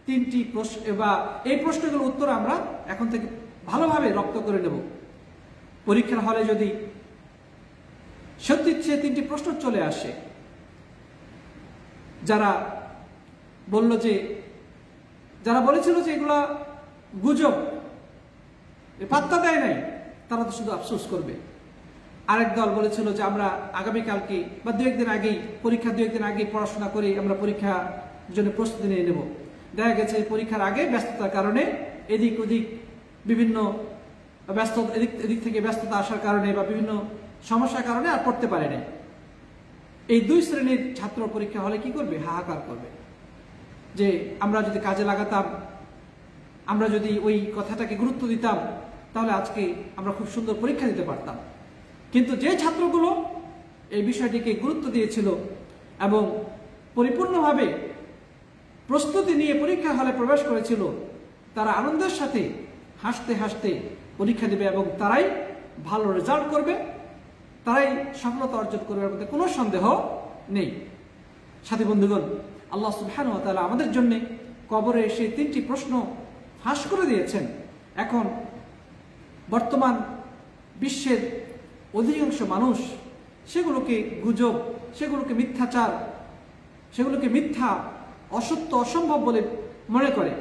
তিনটি প্রশ্ন বা এই প্রশ্নগুলোর উত্তর আমরা এখন থেকে ভালোভাবে রপ্ত করে নেব। পরীক্ষার হলে যদি সত্যি সে তিনটি প্রশ্ন চলে আসে, যারা বলেছিল যে এগুলা গুজব, পাত্তা দেয় নাই, তারা তো শুধু আফসোস করবে। আরেক দল বলেছিল যে আমরা আগামীকালকে বা দু একদিন আগেই, পরীক্ষা দু একদিন আগেই পড়াশোনা করে আমরা পরীক্ষার জন্য প্রস্তুতি নিয়ে নেব। দেখা গেছে পরীক্ষার আগে ব্যস্ততার কারণে এদিক ওদিক বিভিন্ন এদিক থেকে ব্যস্ততা আসার কারণে বা বিভিন্ন সমস্যার কারণে আর পড়তে পারে নাই। এই দুই শ্রেণীর ছাত্র পরীক্ষা হলে কি করবে? হাহাকার করবে যে আমরা যদি কাজে লাগাতাম, আমরা যদি ওই কথাটাকে গুরুত্ব দিতাম, তাহলে আজকে আমরা খুব সুন্দর পরীক্ষা দিতে পারতাম। কিন্তু যে ছাত্রগুলো এই বিষয়টিকে গুরুত্ব দিয়েছিল এবং পরিপূর্ণভাবে প্রস্তুতি নিয়ে পরীক্ষা হলে প্রবেশ করেছিল, তারা আনন্দের সাথে হাসতে হাসতে পরীক্ষা দেবে এবং তারাই ভালো রেজাল্ট করবে, তারাই সফলতা অর্জন করবে, এর মধ্যে কোনো সন্দেহ নেই। সাথী বন্ধুগণ, আল্লাহ সুবহানাহু ওয়া তাআলা আমাদের জন্য কবরে সেই তিনটি প্রশ্ন ফাঁস করে দিয়েছেন। এখন বর্তমান বিশ্বের অধিকাংশ মানুষ সেগুলোকে গুজব, সেগুলোকে মিথ্যাচার, সেগুলোকে মিথ্যা, অসত্য, অসম্ভব বলে মনে করে।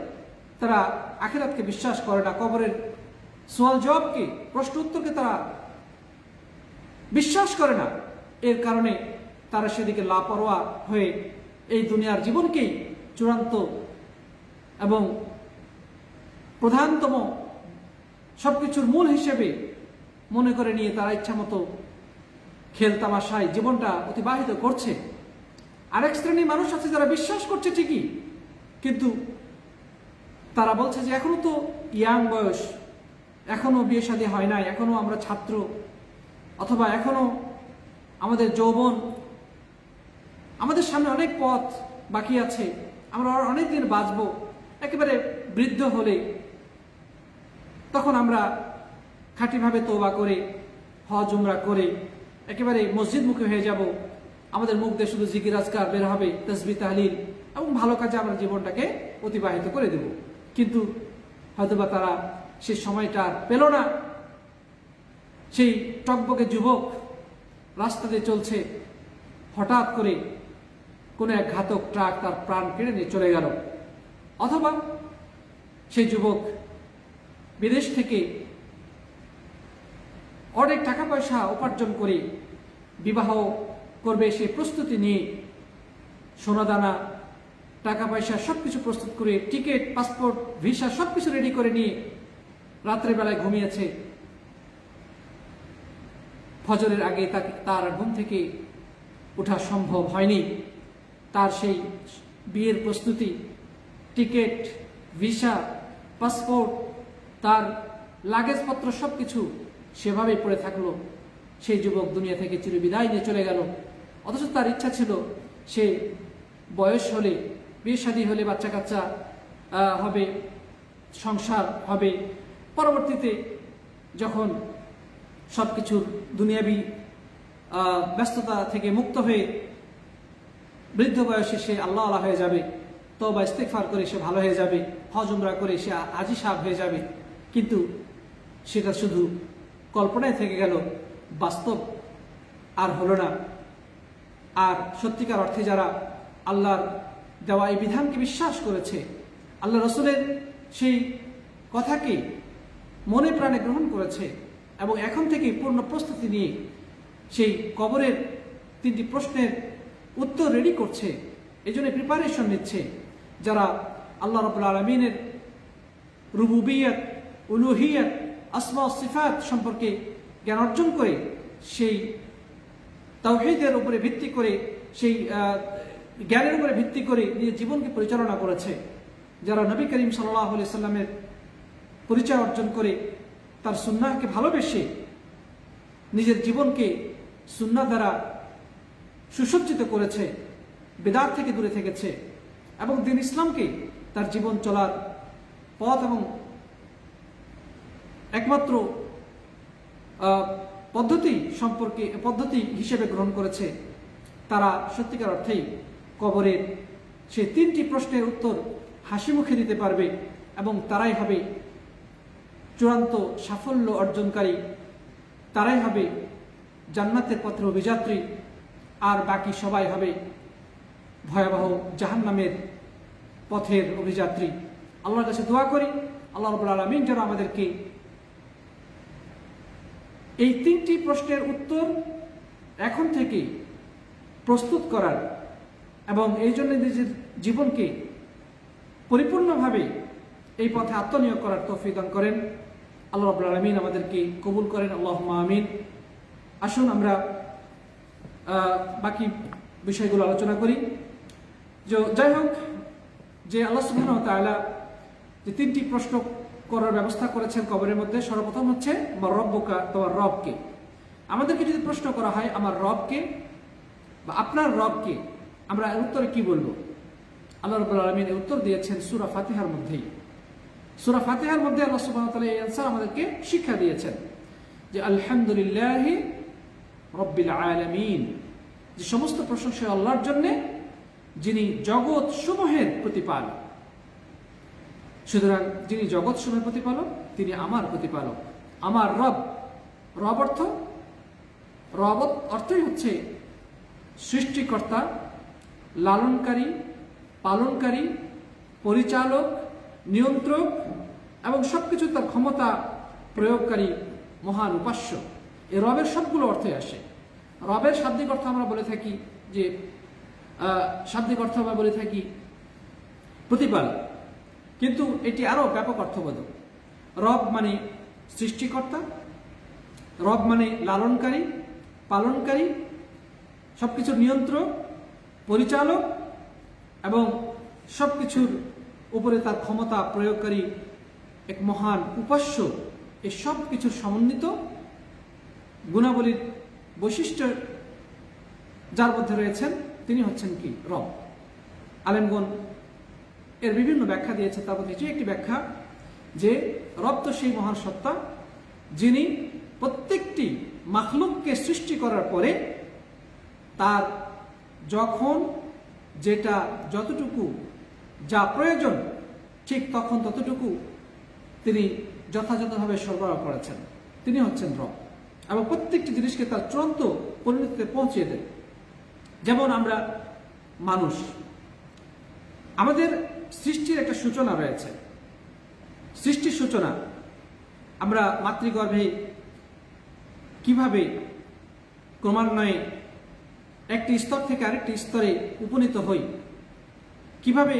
তারা আখিরাতকে বিশ্বাস করে না, কবরের সওয়াল জবাবকে, প্রশ্ন উত্তরকে তারা বিশ্বাস করে না। এর কারণে তারা সেদিকে লাপরোয়া হয়ে এই দুনিয়ার জীবনকেই চূড়ান্ত এবং প্রধানতম সবকিছুর মূল হিসেবে মনে করে নিয়ে তারা ইচ্ছা মতো খেল তামাশায় জীবনটা অতিবাহিত করছে। আরেক শ্রেণীর মানুষ আছে যারা বিশ্বাস করছে ঠিকই, কিন্তু তারা বলছে যে এখনো তো ইয়াং বয়স, এখনো বিয়ে শাদী হয় নাই, এখনো আমরা ছাত্র, অথবা এখনো আমাদের যৌবন, আমাদের সামনে অনেক পথ বাকি আছে, আমরা অনেক দিন বাঁচবো, একেবারে বৃদ্ধ হলে তখন আমরা খাঁটিভাবে তওবা করে হজ উমরা করে একেবারে মসজিদ মুখী হয়ে যাব, আমাদের মুখ দিয়ে শুধু জিকির আজকার বের হবে, তাসবিহ তাহলিল এবং ভালো কাজে আমরা জীবনটাকে অতিবাহিত করে দেব। কিন্তু হয়তোবা তারা সেই সময়টা পেল না। সেই টকবকে যুবক রাস্তা দিয়ে চলছে, হঠাৎ করে কোনো এক ঘাতক ট্রাক তার প্রাণ কেড়ে নিয়ে চলে গেল। অথবা সেই যুবক বিদেশ থেকে অনেক টাকা পয়সা উপার্জন করে বিবাহ করবে, সে প্রস্তুতি নিয়ে সোনাদানা, টাকা পয়সা সবকিছু প্রস্তুত করে, টিকিট, পাসপোর্ট, ভিসা সবকিছু রেডি করে নিয়ে রাত্রে বেলায় ঘুমিয়েছে। ফজরের আগে তার ঘুম থেকে ওঠা সম্ভব হয়নি। তার সেই বিয়ের প্রস্তুতি, টিকিট, ভিসা, পাসপোর্ট, তার লাগেজপত্র সবকিছু সেভাবেই পড়ে থাকলো। সেই যুবক দুনিয়া থেকে চিরবিদায় নিয়ে চলে গেল। অথচ তার ইচ্ছা ছিল সে বয়স হলে, বিয়ে শাদী হলে, বাচ্চা কাচ্চা হবে, সংসার হবে, পরবর্তীতে যখন সবকিছুর দুনিয়াবি ব্যস্ততা থেকে মুক্ত হয়ে বৃদ্ধ বয়সে সে আল্লাহ হয়ে যাবে, তওবা ইস্তেগফার করে সে ভালো হয়ে যাবে, হজ উমরা করে সে হাজী সাহেব হয়ে যাবে। কিন্তু সেটা শুধু কল্পনায় থেকে গেল, বাস্তব আর হলো না। আর সত্যিকার অর্থে যারা আল্লাহর দেওয়া এই বিধানকে বিশ্বাস করেছে, আল্লাহ রসুলের সেই কথাকে মনে প্রাণে গ্রহণ করেছে এবং এখন থেকে পূর্ণ প্রস্তুতি নিয়ে সেই কবরের 3টি প্রশ্নের উত্তর রেডি করছে, এই জন্য প্রিপারেশন নিচ্ছে। যারা আল্লাহ রাব্বুল আলামিনের রুবুবিয়ত, উলুহিয়ত, আসমা ও সিফাত সম্পর্কে জ্ঞান অর্জন করে সেই তাওহীদের উপরে ভিত্তি করে, সেই জ্ঞানের উপরে ভিত্তি করে নিজের জীবনকে পরিচালনা করেছে, যারা নবী করিম সাল্লাল্লাহু আলাইহি সাল্লামের পরিচয় অর্জন করে তার সুন্নাহকে ভালোবেসে নিজের জীবনকে সুন্নাহ দ্বারা সুসজ্জিত করেছে, বিদআত থেকে দূরে থেকেছে এবং দ্বীন ইসলামকে তার জীবন চলার পথ এবং একমাত্র পদ্ধতি হিসেবে গ্রহণ করেছে, তারা সত্যিকার অর্থেই কবরের সেই 3টি প্রশ্নের উত্তর হাসি মুখে দিতে পারবে এবং তারাই হবে চূড়ান্ত সাফল্য অর্জনকারী, তারাই হবে জান্নাতের পথের অভিযাত্রী, আর বাকি সবাই হবে ভয়াবহ জাহান্নামের পথের অভিযাত্রী। আল্লাহর কাছে দোয়া করি আল্লাহ রাব্বুল আলামিন যেন আমাদেরকে এই 3টি প্রশ্নের উত্তর এখন থেকে প্রস্তুত করার এবং এই জন্য নিজের জীবনকে পরিপূর্ণভাবে এই পথে আত্মনিয়োগ করার তৌফিক দান করেন। আল্লাহ রাব্বুল আলামিন আমাদেরকে কবুল করেন, আল্লাহুম্মা আমিন। আসুন আমরা বাকি বিষয়গুলো আলোচনা করি। যাই হোক, যে আল্লাহ সুবহানাহু ওয়া তাআলা যে 3টি প্রশ্ন করার ব্যবস্থা করেছেন কবরের মধ্যে, সর্বপ্রথম হচ্ছে আমার রব্বুকা, তোমার রবকে। আমাদেরকে যদি প্রশ্ন করা হয় আমার রবকে বা আপনার রবকে, আমরা এর উত্তরে কি বলবো? আল্লাহ রাব্বুল আলামিন এর উত্তর দিয়েছেন সূরা ফাতিহার মধ্যেই। সূরা ফাতিহার মধ্যে আল্লাহ সুবহানাহু ওয়া তাআলা এই আনসার আমাদেরকে শিক্ষা দিয়েছেন যে আলহামদুলিল্লাহি রাব্বিল আলামিন, যে সমস্ত প্রশংসা আল্লাহর জন্য যিনি জগৎ সমূহের প্রতিপালক। সুতরাং যিনি জগৎ সমূহের প্রতিপালক তিনি আমার প্রতিপালক, আমার রব। রব অর্থই হচ্ছে সৃষ্টিকর্তা, লালনকারী, পালনকারী, পরিচালক, নিয়ন্ত্রক এবং সবকিছু তার ক্ষমতা প্রয়োগকারী মহান উপাস্য। এই রবের সবগুলো অর্থে আসে। রবের শাব্দিক অর্থ আমরা বলে থাকি যে প্রতিপালক, কিন্তু এটি আরো ব্যাপক অর্থবোধক। রব মানে সৃষ্টিকর্তা, রব মানে লালনকারী, পালনকারী, সবকিছুর নিয়ন্ত্রক, পরিচালক এবং সবকিছুর উপরে তার ক্ষমতা প্রয়োগকারী এক মহান উপাস্য। এই সব কিছুর সমন্বিত গুণাবলীর বৈশিষ্ট্য যার মধ্যে রয়েছেন তিনি হচ্ছেন কি? রব। আলেমগণ এর বিভিন্ন ব্যাখ্যা দিয়েছে, তার মধ্যে এটি একটি ব্যাখ্যা যে রব তো সেই মহান সত্তা যিনি প্রত্যেকটি মাখলুককে সৃষ্টি করার পরে তার যখন যেটা যতটুকু যা প্রয়োজন ঠিক তখন ততটুকু তিনি যথাযথভাবে সরবরাহ করেছেন, তিনি হচ্ছেন রব এবং প্রত্যেকটি জিনিসকে তার চূড়ান্ত পরিণতিতে পৌঁছিয়ে দেন। যেমন আমরা মানুষ, আমাদের সৃষ্টির একটা সূচনা রয়েছে। সৃষ্টির সূচনা আমরা মাতৃগর্ভে কিভাবে ক্রমান্বয়ে একটি স্তর থেকে আরেকটি স্তরে উপনীত হই, কিভাবে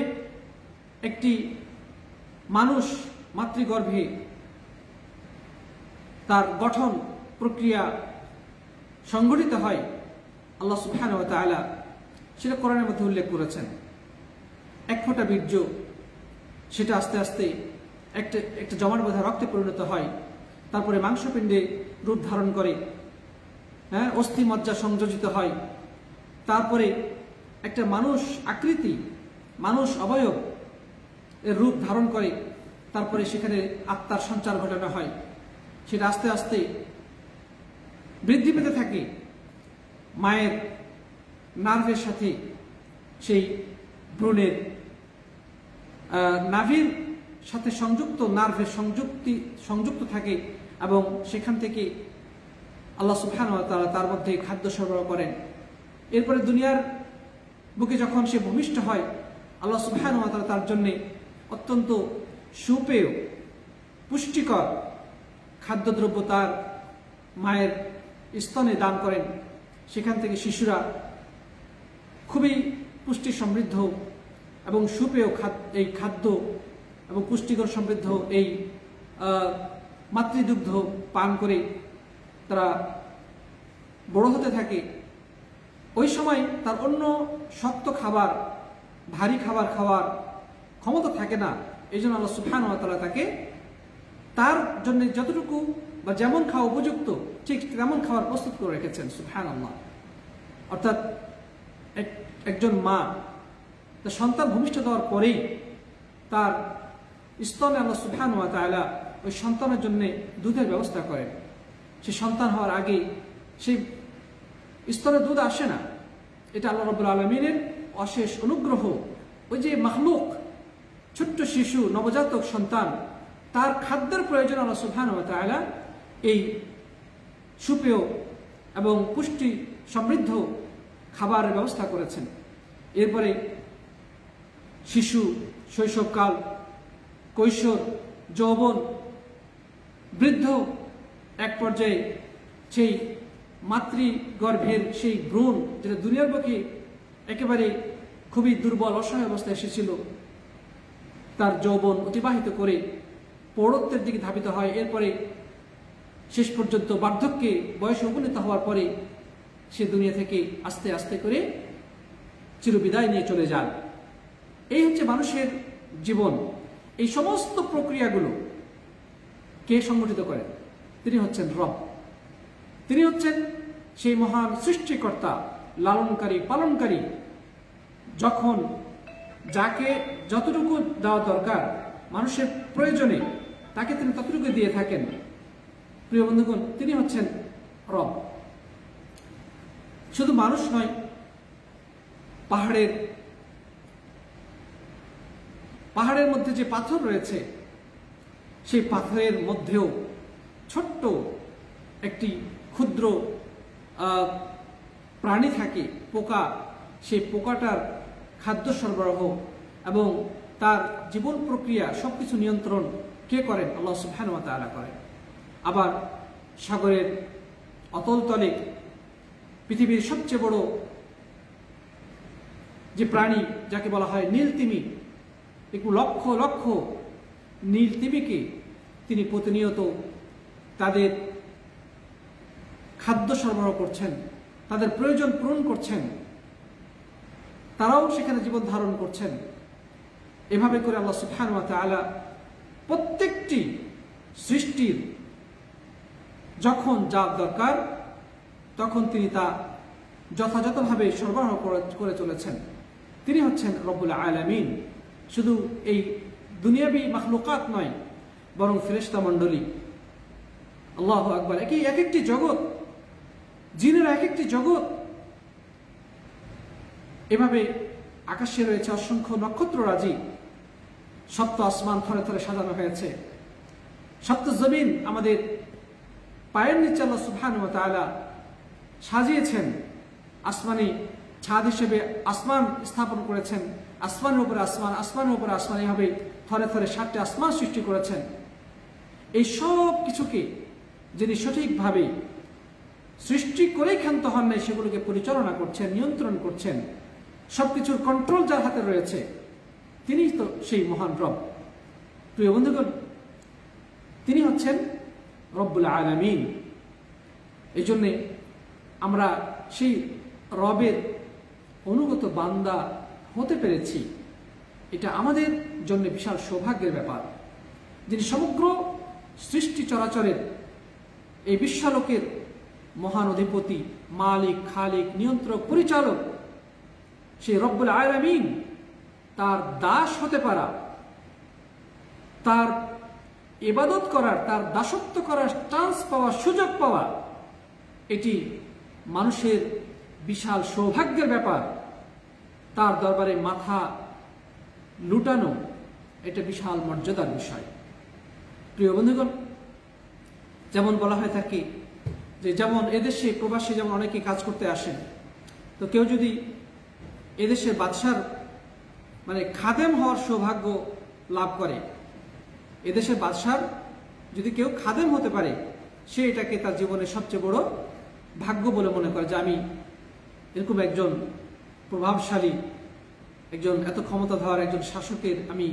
একটি মানুষ মাতৃগর্ভে তার গঠন প্রক্রিয়া সংঘটিত হয়, আল্লাহ সুবহানাহু ওয়া তাআলা সেটা কোরআনের মধ্যে উল্লেখ করেছেন। এক ফোঁটা বীর্য সেটা আস্তে আস্তে একটা জমাট বাঁধা রক্তে পরিণত হয়, তারপরে মাংসপিণ্ডে রূপ ধারণ করে, অস্থি মজ্জা সংযোজিত হয়, তারপরে একটা মানুষ আকৃতি, মানুষ অবয়ব এর রূপ ধারণ করে, তারপরে সেখানে আত্মার সঞ্চার ঘটানো হয়। সেটা আস্তে আস্তে বৃদ্ধি পেতে থাকে মায়ের নার্ভের সাথে, সেই ভ্রূণের নাভির সাথে সংযুক্ত নার্ভের সংযুক্ত থাকে এবং সেখান থেকে আল্লাহ সুবহানাহু ওয়া তাআলা তার মধ্যে খাদ্য সরবরাহ করেন। এরপরে দুনিয়ার বুকে যখন সে ভূমিষ্ঠ হয়, আল্লাহ সুবহানাহু ওয়া তাআলা তার জন্য অত্যন্ত সুপেয় পুষ্টিকর খাদ্যদ্রব্য তার মায়ের স্তনে দান করেন, সেখান থেকে শিশুরা খুবই পুষ্টি সমৃদ্ধ এবং সুপেয় এই খাদ্য এবং পুষ্টিকর সমৃদ্ধ এই মাতৃদুগ্ধ পান করে তারা বড় হতে থাকে। ওই সময় তার অন্য শক্ত খাবার, ভারী খাবার খাওয়ার ক্ষমতা থাকে না। এই জন্য আল্লাহ সুবহানাহু ওয়া তাআলা তাকে তার জন্য যতটুকু বা যেমন খাওয়া উপযুক্ত ঠিক তেমন খাবার প্রস্তুত করে রেখেছেন। সুবহানাল্লাহ। অর্থাৎ একজন মা তার সন্তান ভূমিষ্ঠ দেওয়ার পরেই তার স্তনে আল্লাহ সুবহানাহু ওয়া তাআলা ওই সন্তানের জন্য দুধের ব্যবস্থা করেন। সে সন্তান হওয়ার আগে সেই স্তনে দুধ আসে না। এটা আল্লাহ রাব্বুল আলামিনের অশেষ অনুগ্রহ। ওই যে মাখলুক, ছোট্ট শিশু, নবজাতক সন্তান, তার খাদ্যের প্রয়োজন আল্লাহ সুবহানাহু ওয়া তাআলা এই সুপেয় এবং পুষ্টি সমৃদ্ধ খাবারের ব্যবস্থা করেছেন। এরপরে শিশু, শৈশবকাল, কৈশোর, যৌবন, বৃদ্ধ, এক পর্যায়ে সেই মাতৃগর্ভের সেই ভ্রূণ, যেটা দুনিয়ার বুকে একেবারে খুবই দুর্বল অসহায় অবস্থায় এসেছিল, তার যৌবন অতিবাহিত করে প্রৌঢ়ত্বের দিকে ধাবিত হয়। এরপরে শেষ পর্যন্ত বার্ধক্যে বয়সে উপনীত হওয়ার পরে সে দুনিয়া থেকে আস্তে আস্তে করে চিরবিদায় নিয়ে চলে যান। এই হচ্ছে মানুষের জীবন। এই সমস্ত প্রক্রিয়াগুলো কে সংগঠিত করেন? তিনি হচ্ছেন রব। তিনি হচ্ছেন সেই মহান সৃষ্টিকর্তা, লালনকারী, পালনকারী। যখন যাকে যতটুকু দেওয়া দরকার মানুষের প্রয়োজনে তাকে তিনি ততটুকু দিয়ে থাকেন। প্রিয় বন্ধুগণ, তিনি হচ্ছেন রব। শুধু মানুষ নয়, পাহাড়ের মধ্যে যে পাথর রয়েছে সেই পাথরের মধ্যেও ছোট্ট একটি ক্ষুদ্র প্রাণী থাকে, পোকা। সেই পোকাটার খাদ্য সরবরাহ এবং তার জীবন প্রক্রিয়া সবকিছু নিয়ন্ত্রণ কে করেন? আল্লাহ সুবহানাহু ওয়া তাআলা করেন। আবার সাগরের অতল তলে পৃথিবীর সবচেয়ে বড় যে প্রাণী, যাকে বলা হয় নীল তিমি, একটু লক্ষ লক্ষ নীল তিমিকে তিনি প্রতিনিয়ত তাদের খাদ্য সরবরাহ করছেন, তাদের প্রয়োজন পূরণ করছেন, তারাও সেখানে জীবন ধারণ করছেন। এভাবে করে আল্লাহ সুবহানাহু ওয়া তাআলা প্রত্যেকটি সৃষ্টির যখন যা দরকার তখন তিনি তা যথাযথভাবে সরবরাহ করে চলেছেন। তিনি হচ্ছেন রব্বুল আলামিন। শুধু এই দুনিয়াবী মাখলুকাত নয়, বরং ফেরেশতা মণ্ডলী, আল্লাহু আকবার, এক একটি জগৎ, জিনের এক একটি জগৎ। এভাবে আকাশে রয়েছে অসংখ্য নক্ষত্ররাজি, সপ্ত আসমান থরে থরে সাজানো হয়েছে, সপ্ত জমিন আমাদের পায়ের নিচে আল্লাহ সুবহানাহু ওয়া তাআলা সাজিয়েছেন। আসমানি ছাদ হিসেবে আসমান স্থাপন করেছেন, আসমানের উপরে আসমান, আসমানের উপরে আসমান, এভাবে থরে থরে 7টি আসমান সৃষ্টি করেছেন। এই সব কিছুকে যিনি সঠিকভাবে সৃষ্টি করেই ক্ষান্ত হন নাই, সেগুলোকে পরিচালনা করছেন, নিয়ন্ত্রণ করছেন, সবকিছুর কন্ট্রোল যার হাতে রয়েছে, তিনিই তো সেই মহান রব। প্রিয় বন্ধুগণ, তিনি হচ্ছেন রব্বুল আলামিন। এই জন্যে আমরা সেই রবের অনুগত বান্দা হতে পেরেছি, এটা আমাদের জন্য বিশাল সৌভাগ্যের ব্যাপার। যিনি সমগ্র সৃষ্টি চরাচরের এই বিশ্বলোকের মহান অধিপতি, মালিক, খালিক, নিয়ন্ত্রক, পরিচালক, সেই রব্বুল আলামিন, তার দাস হতে পারা, তার ইবাদত করার, তার দাসত্ব করার চান্স পাওয়া, সুযোগ পাওয়া, এটি মানুষের বিশাল সৌভাগ্যের ব্যাপার। তার দরবারে মাথা লুটানো এটা বিশাল মর্যাদার বিষয়। প্রিয় বন্ধুগণ, যেমন বলা হয়ে থাকে যে যেমন এদেশে প্রবাসী যেমন অনেকে কাজ করতে আসেন, তো কেউ যদি এদেশের বাদশার খাদেম হওয়ার সৌভাগ্য লাভ করে, এদেশের বাদশার যদি কেউ খাদেম হতে পারে, সে এটাকে তার জীবনের সবচেয়ে বড় ভাগ্য বলে মনে করে, যে আমি এরকম একজন প্রভাবশালী, একজন এত ক্ষমতাধর একজন শাসকের আমি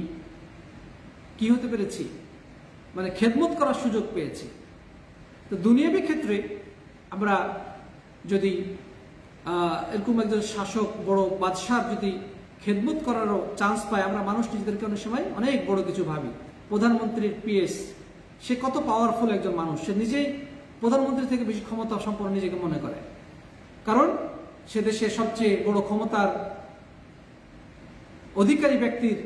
কি হতে পেরেছি, মানে খেদমত করার সুযোগ পেয়েছি। তো দুনিয়াবী ক্ষেত্রে আমরা যদি এরকম একজন শাসক, বড় বাদশাহ যদি খেদমত করারও চান্স পায়, আমরা মানুষ নিজেদেরকে অনেক সময় অনেক বড় কিছু ভাবি। প্রধানমন্ত্রীর পিএস, সে কত পাওয়ারফুল একজন মানুষ, সে নিজেই প্রধানমন্ত্রী থেকে বেশি ক্ষমতা সম্পন্ন নিজেকে মনে করে, কারণ সে দেশের সবচেয়ে বড় ক্ষমতার অধিকারী ব্যক্তির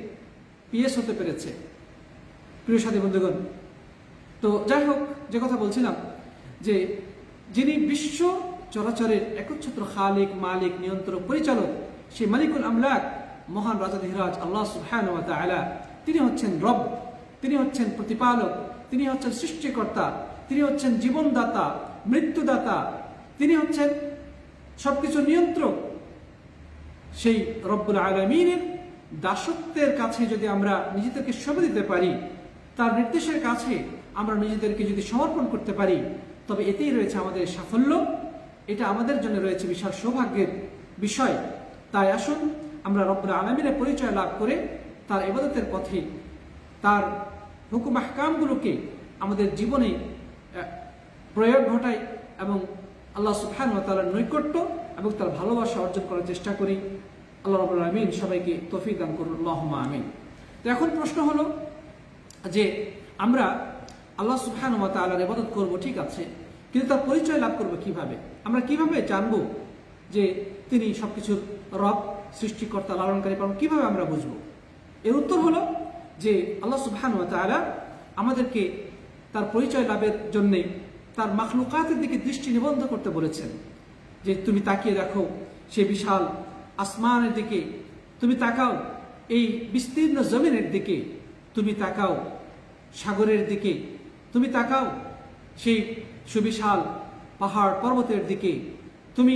পিএস হতে পেরেছে। প্রিয় সাথী বন্ধুগণ, তো যাই হোক, যে কথা বলছিলাম, যে যিনি বিশ্ব চরাচরের একচ্ছত্র খালিক, মালিক, নিয়ন্ত্রক, পরিচালক, সে মালিকুল আমলাক, মহান রাজাধিরাজ আল্লাহ সুবহানাহু ওয়া তাআলা, তিনি হচ্ছেন রব, তিনি হচ্ছেন প্রতিপালক, তিনি হচ্ছেন সৃষ্টিকর্তা, তিনি হচ্ছেন জীবনদাতা, মৃত্যুদাতা, তিনি হচ্ছেন সবকিছু নিয়ন্ত্রক। সেই রব্বুল আলামিনের দাসত্বের কাছে যদি আমরা নিজেদেরকে সঁপে দিতে পারি, তার নির্দেশের কাছে আমরা নিজেদেরকে যদি সমর্পণ করতে পারি, তবে এতেই রয়েছে আমাদের সাফল্য, এটা আমাদের জন্য রয়েছে বিশাল সৌভাগ্যের বিষয়। তাই আসুন আমরা রব্বুল আলামিনের পরিচয় লাভ করে তার ইবাদতের পথে তার হুকুম আহকামগুলোকে আমাদের জীবনে প্রয়োগ ঘটাই এবং আল্লাহ সুবহানাহু ওয়া তাআলার নৈকট্য এবং তার ভালোবাসা অর্জন করার চেষ্টা করি। আল্লাহ রাব্বুল আলামিন সবাইকে তৌফিক দান করুন, আল্লাহুম্মা আমিন। তো এখন প্রশ্ন হলো যে আমরা আল্লাহ সুবহানাহু ওয়া তাআলার ইবাদত করব, ঠিক আছে, কিন্তু তার পরিচয় লাভ করব কিভাবে? আমরা কিভাবে জানবো যে তিনি সবকিছুর রব, সৃষ্টিকর্তা, লালনকারী, পালন, কিভাবে আমরা বুঝবো? এর উত্তর হলো যে আল্লাহ সুবহানাহু ওয়া তাআলা আমাদেরকে তার পরিচয় লাভের জন্য তার মাখলুকাতের দিকে দৃষ্টি নিবদ্ধ করতে বলেছেন। যে তুমি তাকিয়ে দেখো সে বিশাল আসমানের দিকে, তুমি তাকাও এই বিস্তীর্ণ জমিনের দিকে, তুমি তাকাও সাগরের দিকে, তুমি তাকাও সেই সুবিশাল পাহাড় পর্বতের দিকে, তুমি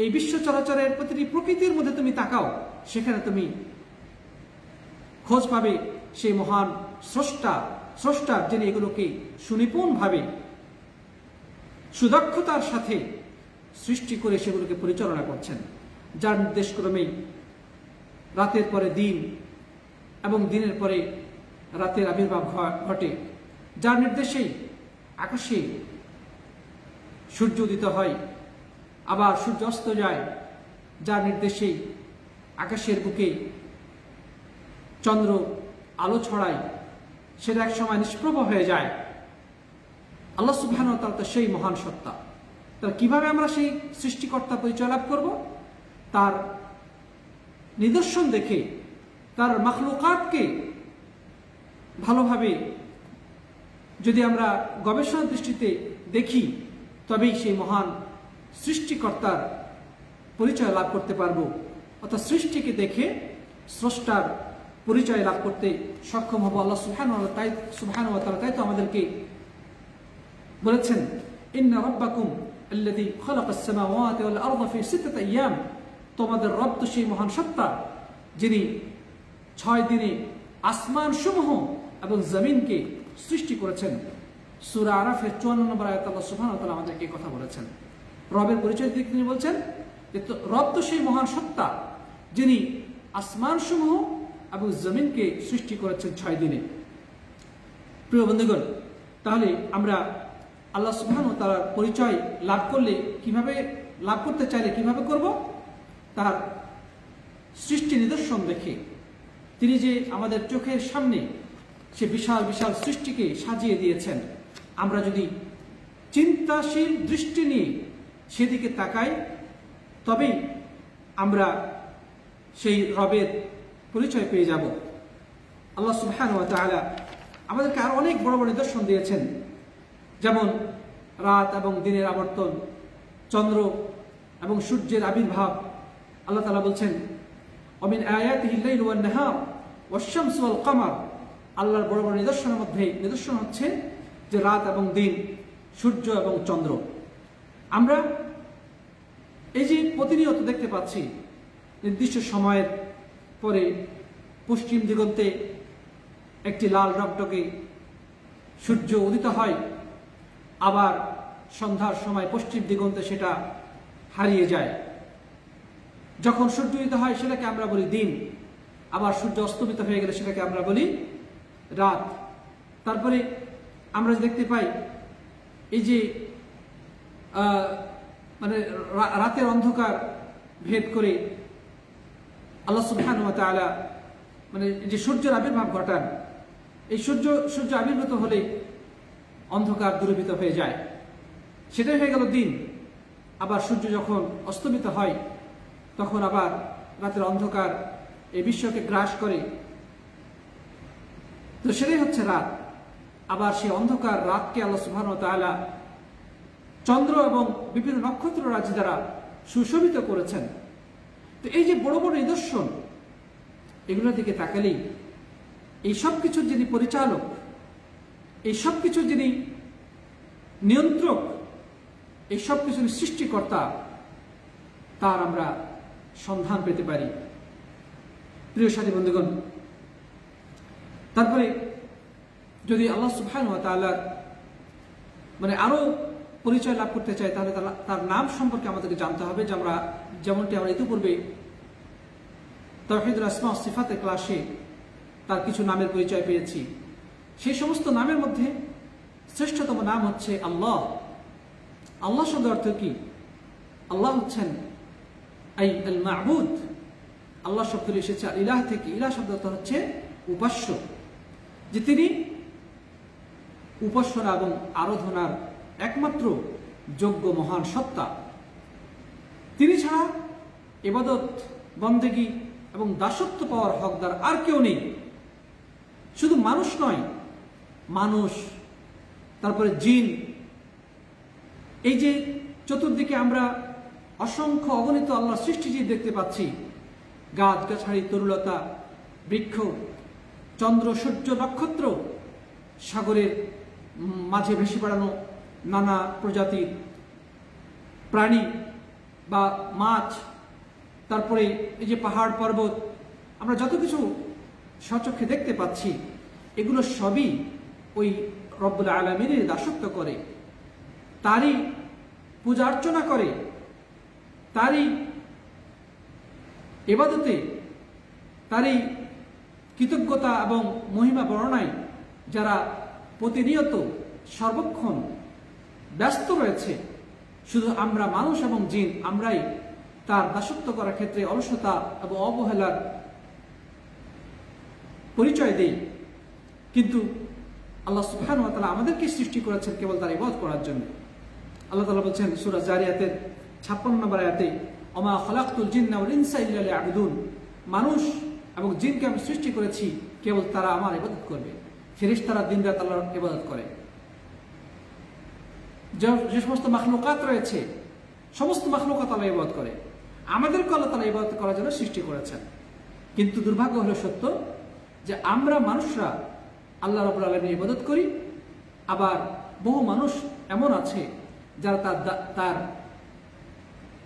এই বিশ্ব চরাচরের প্রতিটি প্রকৃতির মধ্যে তুমি তাকাও, সেখানে তুমি খোঁজ পাবে সেই মহান স্রষ্টা যিনি এগুলোকে সুনিপুণভাবে সুদক্ষতার সাথে সৃষ্টি করে সেগুলোকে পরিচালনা করছেন, যার নির্দেশক্রমেই রাতের পরে দিন এবং দিনের পরে রাতের আবির্ভাব ঘটে, যার নির্দেশেই আকাশে সূর্য উদিত হয়, আবার সূর্য অস্ত যায়, যার নির্দেশেই আকাশের বুকে চন্দ্র আলো ছড়ায়, সেটা এক সময় নিষ্প্রভ হয়ে যায়। আল্লাহ সুবহানাহু ওয়া তাআলা সেই মহান সত্তা। তাহলে কিভাবে আমরা সেই সৃষ্টিকর্তা পরিচয় লাভ করব? তার নিদর্শন দেখে, তার মাখলুকাতকে ভালোভাবে যদি আমরা গবেষণার দৃষ্টিতে দেখি, তবেই সেই মহান সৃষ্টিকর্তার পরিচয় লাভ করতে পারবো। অর্থাৎ সৃষ্টিকে দেখে স্রষ্টার পরিচয় লাভ করতে সক্ষম হব। আল্লাহ সুবহানাহু ওয়া তাআলা তাই তো আমাদেরকে বলেছেন, ইন্না রাব্বাকুম আল্লাযী খালাকাস সামাওয়াতি ওয়াল আরদা ফি সিত্তাতি আইয়াম, তোমাদের রব তো সেই মহান সত্তা যিনি 6 দিনে আসমান সমূহ এবং জমিনকে সৃষ্টি করেছেন। সূরা আরাফের 54 নম্বর আয়াতে আল্লাহ সুবহানাহু ওয়া তাআলা আমাদেরকে এই কথা বলেছেন। রবের পরিচয় দিয়ে তিনি বলছেন যে রব তো সেই মহান সত্তা যিনি আসমান সমূহ এবং জমিনকে সৃষ্টি করেছেন 6 দিনে। প্রিয় বন্ধুগণ, তাহলে আমরা আল্লাহ সুবহানাহু ওয়া তাআলার পরিচয় লাভ করলে কিভাবে লাভ করতে চাইলে কিভাবে করব? তার সৃষ্টি নিদর্শন দেখে, তিনি যে আমাদের চোখের সামনে সে বিশাল বিশাল সৃষ্টিকে সাজিয়ে দিয়েছেন, আমরা যদি চিন্তাশীল দৃষ্টি নিয়ে সেদিকে তাকাই, তবেই আমরা সেই রবের পরিচয় পেয়ে যাব। আল্লাহ সুবহানাহু ওয়া তাআলা আমাদেরকে আরো অনেক বড় বড় নিদর্শন দিয়েছেন, যেমন রাত এবং দিনের আবর্তন, চন্দ্র এবং সূর্যের আবির্ভাব। আল্লাহ তাআলা বলছেন, ওমিন আয়াতিহিল লাইলু ওয়ান নাহার ওয়াশ-শামসু ওয়াল কমার, আল্লাহর বড় বড় নিদর্শনের মধ্যে নিদর্শন হচ্ছে যে রাত এবং দিন, সূর্য এবং চন্দ্র। আমরা এই যে প্রতিনিয়ত দেখতে পাচ্ছি নির্দিষ্ট সময়ের পরে পশ্চিম দিগন্তে একটি লাল রকটকে সূর্য উদিত হয়, আবার সন্ধ্যার সময় পশ্চিম দিগন্তে সেটা হারিয়ে যায়। যখন সূর্য উদিত হয় সেটাকে আমরা বলি দিন, আবার সূর্য অস্তমিত হয়ে গেলে সেটাকে আমরা বলি রাত। তারপরে আমরা দেখতে পাই এই যে মানে রাতের অন্ধকার ভেদ করে আল্লাহ সুবহানাহু ওয়া তাআলা মানে যে সূর্যের আবির্ভাব ঘটান, এই সূর্য আবির্ভূত হলে অন্ধকার দূরীভূত হয়ে যায়, সেটাই হয়ে গেল দিন। আবার সূর্য যখন অস্তমিত হয় তখন আবার রাতের অন্ধকার এই বিশ্বকে গ্রাস করে, তো সেটাই হচ্ছে রাত। আবার সেই অন্ধকার রাতকে আল্লাহ সুবহানাহু ওয়া তাআলা চন্দ্র এবং বিভিন্ন নক্ষত্র রাজি দ্বারা সুশোভিত করেছেন। তো এই যে বড় বড় নিদর্শন, এগুলোর দিকে তাকালেই এই সব কিছুর যিনি পরিচালক, এই সব কিছুর যিনি নিয়ন্ত্রক, এই সব কিছুর সৃষ্টিকর্তা, তার আমরা সন্ধান পেতে পারি। প্রিয় সাথী বন্ধুগণ, তারপরে যদি আল্লাহ সুবহানাহু ওয়া তাআলার মানে আরো পরিচয় লাভ করতে চাই, তাহলে তার নাম সম্পর্কে আমাদেরকে জানতে হবে। যে আমরা যেমনটি আমরা ইতিপূর্বে তাওহীদুল আসমা ওয়াস সিফাতের ক্লাসে তার কিছু নামের পরিচয় পেয়েছি, সেই সমস্ত নামের মধ্যে শ্রেষ্ঠতম নাম হচ্ছে আল্লাহ। আল্লাহ শব্দের অর্থ কি? আল্লাহ হচ্ছেন আই আল মা'বুদ। আল্লাহ শব্দটি এসেছে আল ইলাহ থেকে। ইলাহ শব্দ অর্থ হচ্ছে উপাস্য, যে তিনি উপাসনা এবং আরাধনার একমাত্র যোগ্য মহান সত্তা। তিনি ছাড়া ইবাদত, বন্দেগী এবং দাসত্ব পাওয়ার হকদার আর কেউ নেই। শুধু মানুষ নয়, মানুষ, তারপরে জিন, এই যে চতুর্দিকে আমরা অসংখ্য অগণিত আল্লাহর সৃষ্টিজীব দেখতে পাচ্ছি, গাছ গাছাড়ি, তরুলতা, বৃক্ষ, চন্দ্র, সূর্য, নক্ষত্র, সাগরের মাঝে ভেসে বেড়ানো নানা প্রজাতির প্রাণী বা মাছ, তারপরে এই যে পাহাড় পর্বত, আমরা যত কিছু স্বচক্ষে দেখতে পাচ্ছি, এগুলো সবই ওই রব্বুল আলামিনের দাসত্ব করে, তারই পূজা অর্চনা করে, তারই ইবাদতে, তারই কৃতজ্ঞতা এবং মহিমা বর্ণনায় যারা প্রতিনিয়ত সর্বক্ষণ ব্যস্ত রয়েছে। শুধু আমরা মানুষ এবং জিন, আমরাই তার দাসত্ব করার ক্ষেত্রে অলসতা এবং অবহেলার পরিচয় দেই। কিন্তু আল্লাহ সুবহানাহু ওয়া তাআলা আমাদেরকে সৃষ্টি করেছেন কেবল তার ইবাদত করার জন্য। আল্লাহ তাআলা বলছেন সূরা জারিয়াতের 56 নম্বর আয়াতে, ওমা খালাকতুল জিন্না ওয়াল ইনসা ইল্লা লিয়াবুদুন, মানুষ এবং জিনকে আমি সৃষ্টি করেছি কেবল তারা আমার ইবাদত করবে। ফেরেশতারা দিনরাত আল্লাহর ইবাদত করে। যে সমস্ত মাখলুকাত রয়েছে, সমস্ত মাখলুকাত আল্লাহ ইবাদত করে, আমাদেরকে আল্লাহ তাআলা ইবাদত করার জন্য সৃষ্টি করেছেন। কিন্তু দুর্ভাগ্য হলো সত্য যে আমরা মানুষরা আল্লাহ রাব্বুল আলামিনের ইবাদত করি, আবার বহু মানুষ এমন আছে যারা তার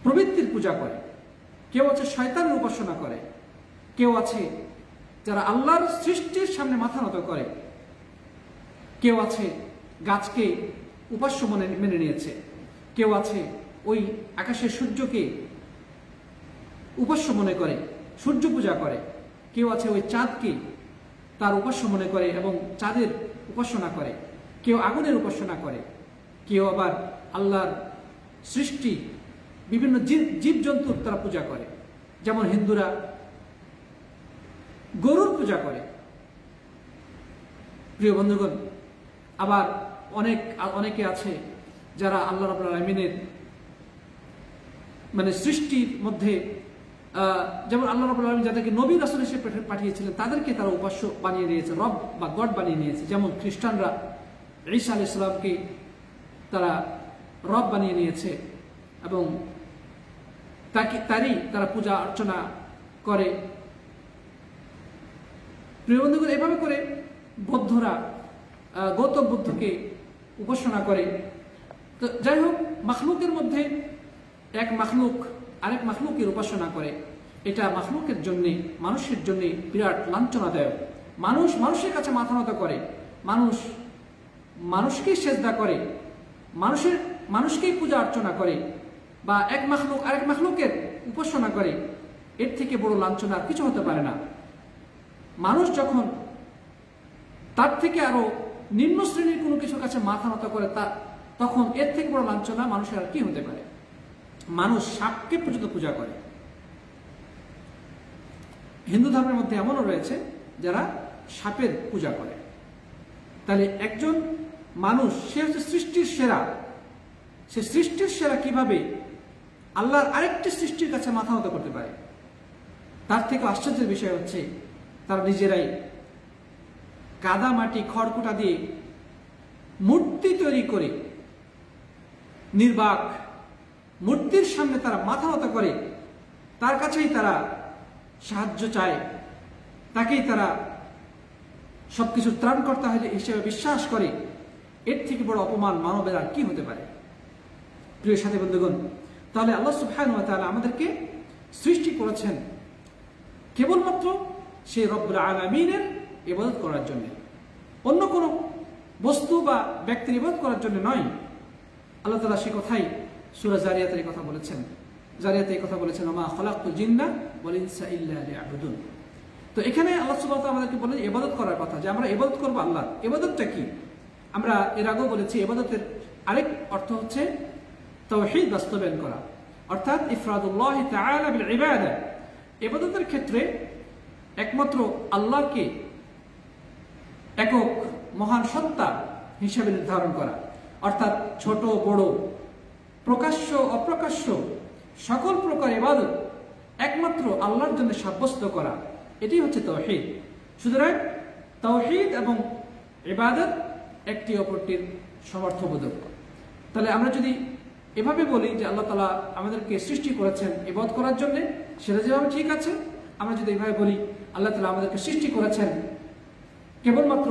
প্রবৃত্তির পূজা করে। কেউ আছে শয়তানের উপাসনা করে, কেউ আছে যারা আল্লাহর সৃষ্টির সামনে মাথা নত করে, কেউ আছে গাছকে উপাস্য মেনে নিয়েছে, কেউ আছে ওই আকাশের সূর্যকে উপাস্য মনে করে, সূর্য পূজা করে, কেউ আছে ওই চাঁদকে তার উপাস্য মনে করে এবং চাঁদের উপাসনা করে, কেউ আগুনের উপাসনা করে, কেউ আবার আল্লাহর সৃষ্টি বিভিন্ন জীবজন্তুর তারা পূজা করে। যেমন হিন্দুরা গরুর পূজা করে। প্রিয় বন্ধুগণ, আবার অনেকে আছে যারা আল্লাহ রাব্বুল আলামিনের মানে সৃষ্টির মধ্যে, যেমন আল্লাহ রাব্বুল আলামিন যাদেরকে নবী রাসূল হিসেবে পাঠিয়েছিলেন তাদেরকে তারা উপাস্য বানিয়ে নিয়েছে, রব বা গড বানিয়ে নিয়েছে। যেমন খ্রিস্টানরা ঈসা আলাইহিস সালামকে তারা রব বানিয়ে নিয়েছে এবং তারই তারা পূজা অর্চনা করে। প্রিয় বন্ধুগণ, এভাবে করে বৌদ্ধরা গৌতম বুদ্ধকে উপাসনা করে। তো যাই হোক, মাখলুকের মধ্যে এক মাখলুক আরেক মাখলুকের উপাসনা করে, এটা মাখলুকের জন্য, মানুষের জন্য বিরাট লাঞ্ছনাদায়ক। মানুষ মানুষের কাছে মাথা নত করে, মানুষ মানুষকেই সেজদা করে, মানুষকেই পূজা অর্চনা করে, বা এক মাখলুক আরেক মাখলুকের উপাসনা করে, এর থেকে বড় লাঞ্ছনা আর কিছু হতে পারে না। মানুষ যখন তার থেকে আরো নিম্ন শ্রেণীর কোনো কিছুর কাছে মাথা নত করে, তখন এর থেকে বড় লাঞ্ছনা মানুষের আর কি হতে পারে। মানুষ সাপকে পর্যন্ত পূজা করে। হিন্দু ধর্মের মধ্যে এমনও রয়েছে যারা সাপের পূজা করে। তাহলে একজন মানুষ, সে হচ্ছে সৃষ্টির সেরা, সে সৃষ্টির সেরা কিভাবে আল্লাহর আরেকটি সৃষ্টির কাছে মাথা নত করতে পারে? তার থেকে আশ্চর্যের বিষয় হচ্ছে তারা নিজেরাই কাদা মাটি খড়কুটা দিয়ে মূর্তি তৈরি করে নির্বাক মূর্তির সামনে তারা মাথা নত করে, তার কাছেই তারা সাহায্য চায়, তাকেই তারা সবকিছু ত্রাণকর্তা হিসেবে বিশ্বাস করে। এর থেকে বড় অপমান মানবের আর কি হতে পারে? প্রিয় সাথী বন্ধুগণ, তাহলে আল্লাহ সুবহানাহু ওয়া তাআলা আমাদেরকে সৃষ্টি করেছেন কেবলমাত্র সেই রব্বুল আলামিনের ইবাদত করার জন্য, অন্য কোনো বস্তু বা ব্যক্তির ইবাদত করার জন্য নয়। আল্লাহ তাআলা সে কথাই সূরা জারিয়াতের কথা বলেছেন। জারিয়াতে এই কথা বলেছেন, ওমা খালাকতুল জিন্না ওয়াল ইনসা ইল্লা লিয়াবুদুন। তো এখানে আল্লাহ সুবহানাহু ওয়া তাআলা আমাদেরকে বলেন ইবাদত করার কথা, যে আমরা ইবাদত করব আল্লাহ। ইবাদতটা কি? আমরা এর আগেও বলেছি, ইবাদতের আরেক অর্থ হচ্ছে তাওহীদ বাস্তবায়ন করা, অর্থাৎ ইফরাদুল্লাহ তাআলা বিল ইবাদা। ইবাদতের ক্ষেত্রে একমাত্র আল্লাহকে একক মহান সত্তা হিসেবে নির্ধারণ করা, অর্থাৎ ছোট বড় প্রকাশ্য অপ্রকাশ্য সকল প্রকার ইবাদত একমাত্র আল্লাহর জন্য সাব্যস্ত করা, এটি হচ্ছে তাওহীদ। সুতরাং তাওহীদ এবং ইবাদত একটি অপরটির সমর্থবোধক। তাহলে আমরা যদি এভাবে বলি যে আল্লাহ তাআলা আমাদেরকে সৃষ্টি করেছেন ইবাদত করার জন্য, সেটা যেভাবে ঠিক আছে। আমরা যদি এভাবে বলি আল্লাহ তাআলা আমাদেরকে সৃষ্টি করেছেন কেবলমাত্র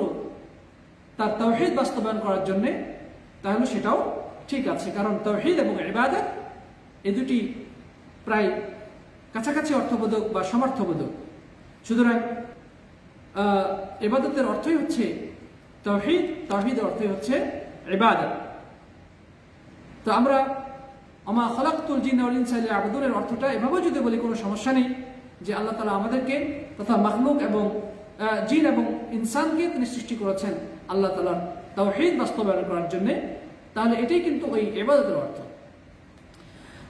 তার তাওহীদ বাস্তবায়ন করার জন্য, তাহলে সেটাও ঠিক আছে। কারণ তাওহীদ এবং ইবাদত এই দুটি প্রায় কাছাকাছি অর্থবোধক বা সমর্থবোধক। সুতরাং ইবাদতের অর্থই হচ্ছে তাওহীদ, তাওহীদের অর্থই হচ্ছে ইবাদত। তো আমরা ওমা খালাকতুল জিন্না ওয়াল ইনসা ইল্লা লিয়াবুদুনের অর্থটা এভাবে যদি বলি কোনো সমস্যা নেই, যে আল্লাহ তাআলা আমাদেরকে তথা মাখলুক এবং জিন এবং ইনসানকে তিনি সৃষ্টি করেছেন আল্লাহ তাআলার তাওহীদ বাস্তবায়ন করার জন্য, তাহলে এটাই কিন্তু ওই ইবাদতের অর্থ।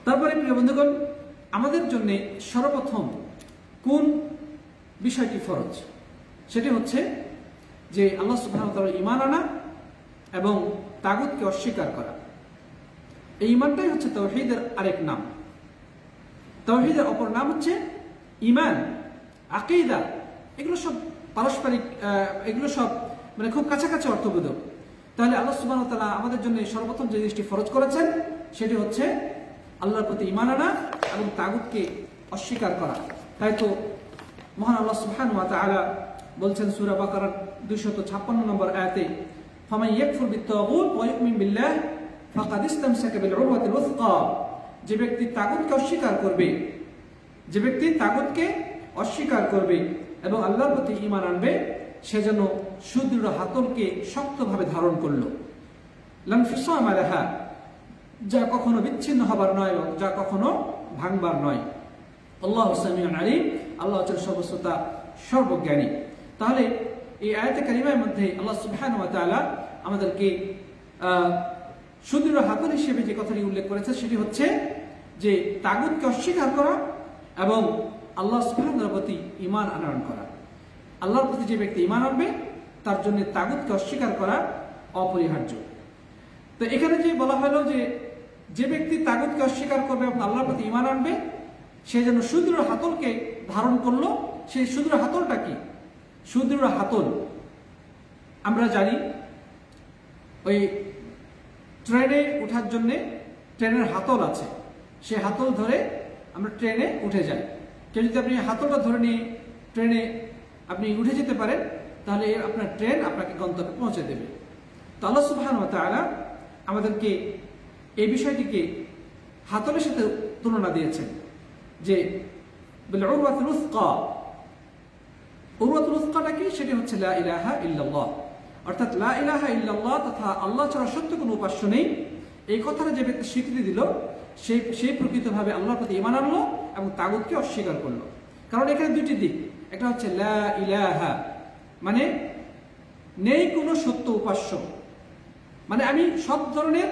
তারপরে প্রিয় বন্ধুগণ, আমাদের জন্য সর্বপ্রথম কোন বিষয়টি ফরজ? সেটি হচ্ছে যে আল্লাহ সুবহানাহু ওয়া তাআলা ঈমান আনা এবং তাগুতকে অস্বীকার করা। এই ঈমানটাই হচ্ছে তাওহীদের আরেক নাম। তাওহীদের অপর নাম হচ্ছে ঈমান, আকীদা। এগুলো সব পারস্পরিক, এগুলো সব মানে খুব কাছাকাছি অর্থবোধক। তাহলে আল্লাহ সুবহানাহু ওয়া তাআলা আমাদের জন্য সর্বপ্রথম যে জিনিসটি ফরজ করেছেন সেটি হচ্ছে আল্লাহর প্রতি ঈমান আনা এবং তাগুতকে অস্বীকার করা। তাই তো মহান আল্লাহ সুবহানাহু ওয়া তাআলা বলছেন সূরা বাকারার 256 নম্বর আয়াতে, ফামান ইয়াকফুর বিত-তাগুত ওয়া ইউমিন বিল্লাহ ফাকাদ ইসতামসাকা বিল উরওয়াতিল ওয়াসকা। যে ব্যক্তি তাগুতকে অস্বীকার করবে, যে ব্যক্তি তাগুতকে অস্বীকার করবে এবং আল্লাহর প্রতি ঈমান আনবে, সে যেন সুদৃঢ় হাতলকে শক্তভাবে ধারণ করলো। লাম ফিসাম আলাহা, যা কখনো বিচ্ছিন্ন হবার নয় এবং যা কখনো ভাঙবার নয়। আল্লাহু সামিউন আলিম, আল্লাহ হচ্ছেন সর্বশ্রোতা সর্বজ্ঞানী। তাহলে এই আয়াতে কারিমার মধ্যে আল্লাহ সুবহানাহু ওয়া তাআলা আমাদেরকে সুদৃঢ় হাতল হিসেবে যে কথাটি উল্লেখ করেছে সেটি হচ্ছে যে তাগুতকে অস্বীকার করা এবং আল্লাহ সুবহানাহু ওয়া তাআলার প্রতি ঈমান আনয়ন করা। আল্লাহর প্রতি যে ব্যক্তি ঈমান আনবে তার জন্য তাগুতকে অস্বীকার করা অপরিহার্য। তো এখানে যে বলা হলো যে ব্যক্তি তাগুতকে অস্বীকার করবে এবং আল্লাহর প্রতি ঈমান আনবে, সে যেন সুদৃঢ় হাতলকে ধারণ করলো। সেই সুদৃঢ় হাতলটা কি? সুদৃঢ় হাতল আমরা জানি ওই ট্রেনে ওঠার জন্য ট্রেনের হাতল আছে, সে হাতল ধরে আমরা ট্রেনে উঠে যাই। কেউ যদি আপনি হাতলটা ধরে নিয়ে ট্রেনে আপনি উঠে যেতে পারেন, তাহলে আপনার ট্রেন আপনাকে গন্তব্যে পৌঁছে দেবে। তো আল্লাহ সুবহানাহু ওয়া তাআলা আমাদেরকে এই বিষয়টিকে হাতলের সাথে তুলনা দিয়েছেন, যে বিল উরওয়াতিল উসকা। উরওয়াতুল উসকাটা কি? সেটি হচ্ছে লা ইলাহা ইল্লাল্লাহ। অর্থাৎ লা ইলাহা ইল্লাল্লাহ তথা আল্লাহ ছাড়া সত্য কোনো উপাস্য নেই, এই কথাটা যে ব্যক্তি স্বীকৃতি দিল সেই প্রকৃতভাবে আল্লাহর প্রতি ঈমান আনলো এবং তাগুতকে অস্বীকার করলো। কারণ এখানে দুটি দিক, একটা হচ্ছে লা ইলাহা মানে নেই কোনো সত্য উপাস্য, মানে আমি সব ধরনের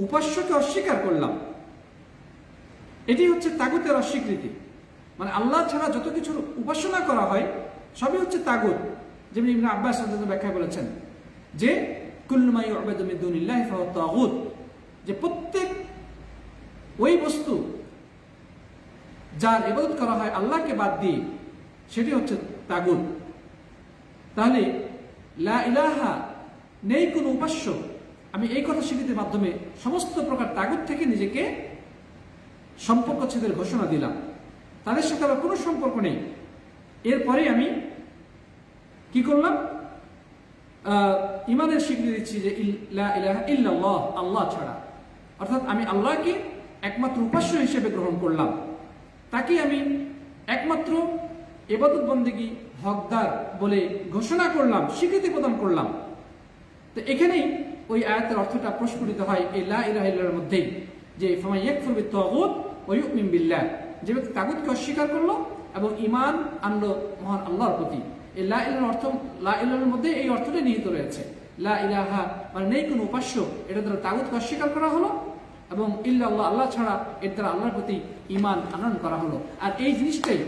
উপাস্যকে অস্বীকার করলাম, এটি হচ্ছে তাগুতের অস্বীকৃতি। মানে আল্লাহ ছাড়া যত কিছুর উপাসনা করা হয় সবই হচ্ছে তাগুত। যেমন ইবনে আব্বাস রাদিয়াল্লাহু আনহু ব্যাখ্যা বলেছেন যে কুল্লু মা ইউ'বাদু মিন দুনিল্লাহি ফাহুয়া তাগুত, যে প্রত্যেক ওই বস্তু যার ইবাদত করা হয় আল্লাহকে বাদ দিয়ে সেটি হচ্ছে তাগুত। তাহলে লা ইলাহা নেই কোনো উপাস্য, আমি এই কথা স্বীকৃতির মাধ্যমে সমস্ত প্রকার তাগুত থেকে নিজেকে সম্পর্কচ্ছেদের ঘোষণা দিলাম, তাদের সাথে আমার কোনো সম্পর্ক নেই। এরপরে আমি কি করলাম, ইমানের স্বীকৃতি দিচ্ছি যে লা ইলাহা ইল্লাল্লাহ, আল্লাহ ছাড়া, অর্থাৎ আমি আল্লাহকে একমাত্র উপাস্য হিসেবে গ্রহণ করলাম, তাকে আমি একমাত্র ইবাদত বন্দেগী হকদার বলে ঘোষণা করলাম, স্বীকৃতি প্রদান করলাম। তো এখানেই ওই আয়াতের অর্থটা প্রস্ফুটিত হয় এই লা ইলাহা ইল্লাল্লাহর মধ্যেই, যে ফামান ইয়াকফুর বিত-তাগুত ওয়া ইউমিন বিল্লাহ, যে ব্যক্তি তাগুতকে অস্বীকার করলো এবং ঈমান আনলো মহান আল্লাহর প্রতি। এই লা ইলাহার অর্থ, লা ইলাহার মধ্যে এই অর্থটা নিহিত রয়েছে। লা ইলাহা মানে নেই কোনো উপাস্য, এটা দ্বারা তাগুতকে অস্বীকার করা হলো, এবং ইল্লাল্লাহ আল্লাহ ছাড়া এর দ্বারা আল্লাহর প্রতি ঈমান আনয়ন করা হলো। আর এই জিনিসটাই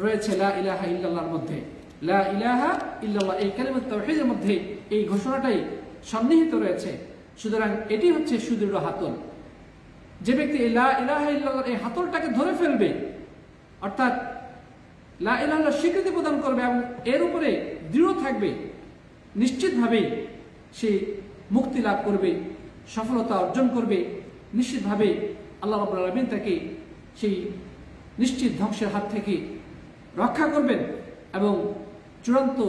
রয়েছে লা ইলাহা ইল্লাল্লাহর মধ্যে। লা ইলাহা ইল্লাল্লাহ এই কালিমাত তাওহীদের মধ্যে এই ঘোষণাটাই সন্নিহিত রয়েছে। সুতরাং এটি হচ্ছে সুদৃঢ় হাতল। যে ব্যক্তি লা ইলাহা ইল্লাল্লাহর এই হাতলটাকে ধরে ফেলবে, অর্থাৎ লা ইলাহা স্বীকৃতি প্রদান করবে এবং এর উপরে দৃঢ় থাকবে, নিশ্চিতভাবেই সে মুক্তি লাভ করবে, সফলতা অর্জন করবে। নিশ্চিতভাবে আল্লাহ রাব্বুল আলামিন তাকে সেই নিশ্চিত ধ্বংসের হাত থেকে রক্ষা করবেন এবং চূড়ান্ত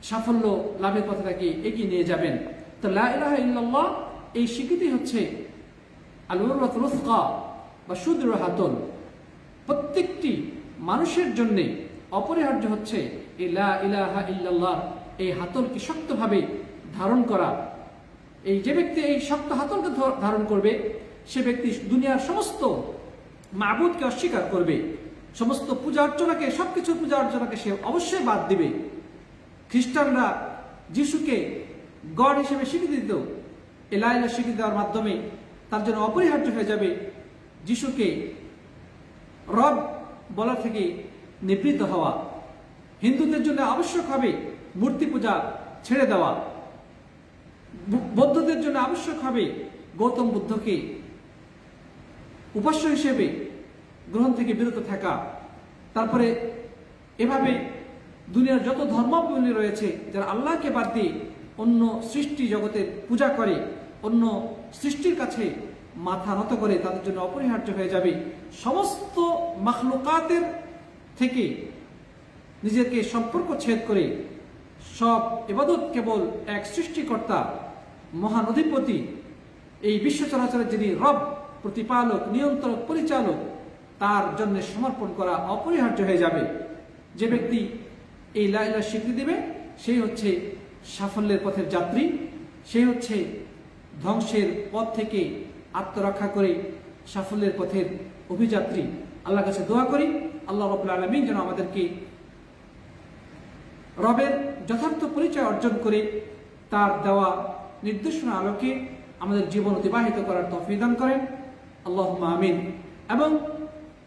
সাফল্য লাভের পথে তাকে এগিয়ে নিয়ে যাবেন। তো লা ইলাহা ইল্লাল্লাহ এই স্বীকৃতি হচ্ছে আল-উরওয়াতুল উসকা বা সুদৃঢ় হাতল। প্রত্যেকটি মানুষের জন্য অপরিহার্য হচ্ছে এই লা ইলাহা ইল্লাল্লাহ এই হাতলকে শক্তভাবে ধারণ করা। এই যে ব্যক্তি এই শক্ত হাতলকে ধারণ করবে সে ব্যক্তি দুনিয়ার সমস্ত মাবুদকে অস্বীকার করবে, সমস্ত পূজা অর্চনাকে, সবকিছু পূজা অর্চনাকে সে অবশ্যই বাদ দিবে। খ্রিস্টানরা যিশুকে গড হিসেবে স্বীকৃতি দিত, এই লা ইলাহা স্বীকৃতি দেওয়ার মাধ্যমে তার জন্য অপরিহার্য হয়ে যাবে যিশুকে রব বলা থেকে নিবৃত্ত হওয়া। হিন্দুদের জন্য আবশ্যক হবে মূর্তি পূজা ছেড়ে দেওয়া। বৌদ্ধদের জন্য আবশ্যক হবে গৌতম বুদ্ধকে উপাস্য হিসেবে গ্রহণ থেকে বিরত থাকা। তারপরে এভাবে দুনিয়ার যত ধর্মাবলম্বী রয়েছে যারা আল্লাহকে বাদ দিয়ে অন্য সৃষ্টি জগতের পূজা করে, অন্য সৃষ্টির কাছে মাথা নত করে, তাদের জন্য অপরিহার্য হয়ে যাবে সমস্ত মাখলুকাতের থেকে নিজেকে সম্পর্ক ছেদ করে সব ইবাদত কেবল এক সৃষ্টিকর্তা মহান অধিপতি, এই বিশ্ব চরাচরের যিনি রব, প্রতিপালক, নিয়ন্ত্রক, পরিচালক, তার জন্য সমর্পণ করা অপরিহার্য হয়ে যাবে। যে ব্যক্তি এই লা ইলাহা স্বীকৃতি দেবে সেই হচ্ছে সাফল্যের পথের যাত্রী, সেই হচ্ছে ধ্বংসের পথ থেকে আত্মরক্ষা করে সাফল্যের পথের অভিযাত্রী। আল্লাহর কাছে দোয়া করি আল্লাহ রাব্বুল আলামিন যেন আমাদেরকে রবের যথার্থ পরিচয় অর্জন করে তার দেওয়া নির্দেশনা আলোকে আমাদের জীবন অতিবাহিত করার তৌফিক দান করেন, আল্লাহুম্মা আমিন। এবং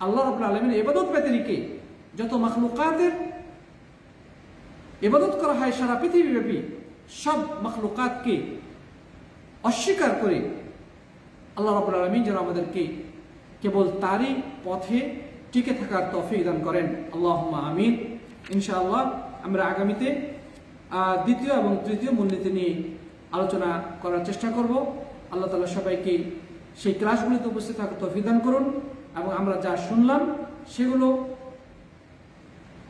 আল্লাহ রাব্বুল আলামিনের ইবাদত ব্যতিরেকে যত মাখলুকাতের ইবাদত করা হয় সারা পৃথিবীব্যাপী, সব মাখলুকাতকে অস্বীকার করে আল্লাহ রাব্বুল আলামিন যেন আমাদেরকে কেবল তারই পথে টিকে থাকার তৌফিক দান করেন, আল্লাহুম্মা আমিন। ইনশাআল্লাহ আমরা আগামীতে দ্বিতীয় এবং তৃতীয় মূলনীতি নিয়ে আলোচনা করার চেষ্টা করব। আল্লাহ তাআলা সবাইকে সেই ক্লাসগুলিতে উপস্থিত থাকার তৌফিক দান করুন এবং আমরা যা শুনলাম সেগুলো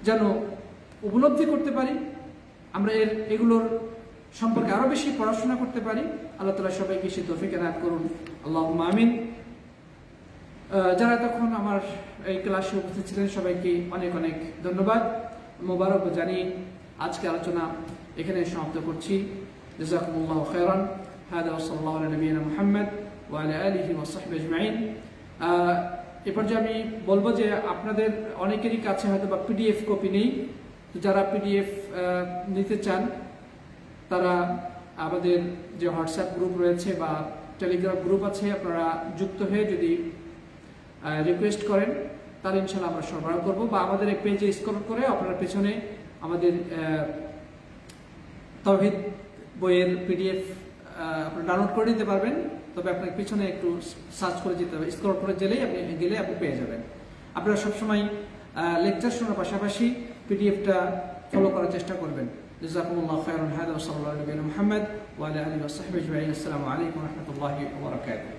যেন উপলব্ধি করতে পারি, আমরা এগুলোর সম্পর্কে আরো বেশি পড়াশোনা করতে পারি। আল্লাহ তাআলা সবাইকে সেই তৌফিক এনায়েত করুন, আল্লাহুম্মা আমিন। যারা তখন আমার এই ক্লাসে উপস্থিত ছিলেন সবাইকে অনেক অনেক ধন্যবাদ, মোবারক জানিয়ে আজকে আলোচনা এখানে সমাপ্ত করছি। জাযাকুমুল্লাহু খায়রান। হাদা ওয়া সাল্লাল্লাহু আলা নবিয়িনা মুহাম্মদ ওয়া আলা আলিহি ওয়া সাহবিহি আজমাইন। এরপর যে আমি বলবো যে আপনাদের অনেকেরই কাছে হয়তো বা পিডিএফ কপি নেই, তো যারা পিডিএফ নিতে চান তারা আমাদের যে হোয়াটসঅ্যাপ গ্রুপ রয়েছে বা টেলিগ্রাম গ্রুপ আছে, আপনারা যুক্ত হয়ে যদি রিকোয়েস্ট করেন তাহলে ইনশাআল্লাহ আমরা সরবরাহ করব, বা আমাদের এই পেজে স্ক্রল করে আপনারা পেছনে আমাদের তাওহীদ বইয়ের পিডিএফ আপনারা ডাউনলোড করে নিতে পারবেন। তবে আপনাকে পিছনে একটু সার্চ করে যেতে হবে, স্ক্রল করে গেলে আপনি পেয়ে যাবেন। আপনারা সবসময় লেকচার শোনার পাশাপাশি পিডিএফটা ফলো করার চেষ্টা করবেন। জাযাকুমুল্লাহু খায়রান। হাদা ওয়া সাল্লাল্লাহু আলা নবিয়িনা মুহাম্মদ ওয়া আলা আলিহি ওয়া সাহবিহি আজমাইন। আসসালামু আলাইকুম ওয়া রাহমাতুল্লাহি ওয়া বারাকাতুহু।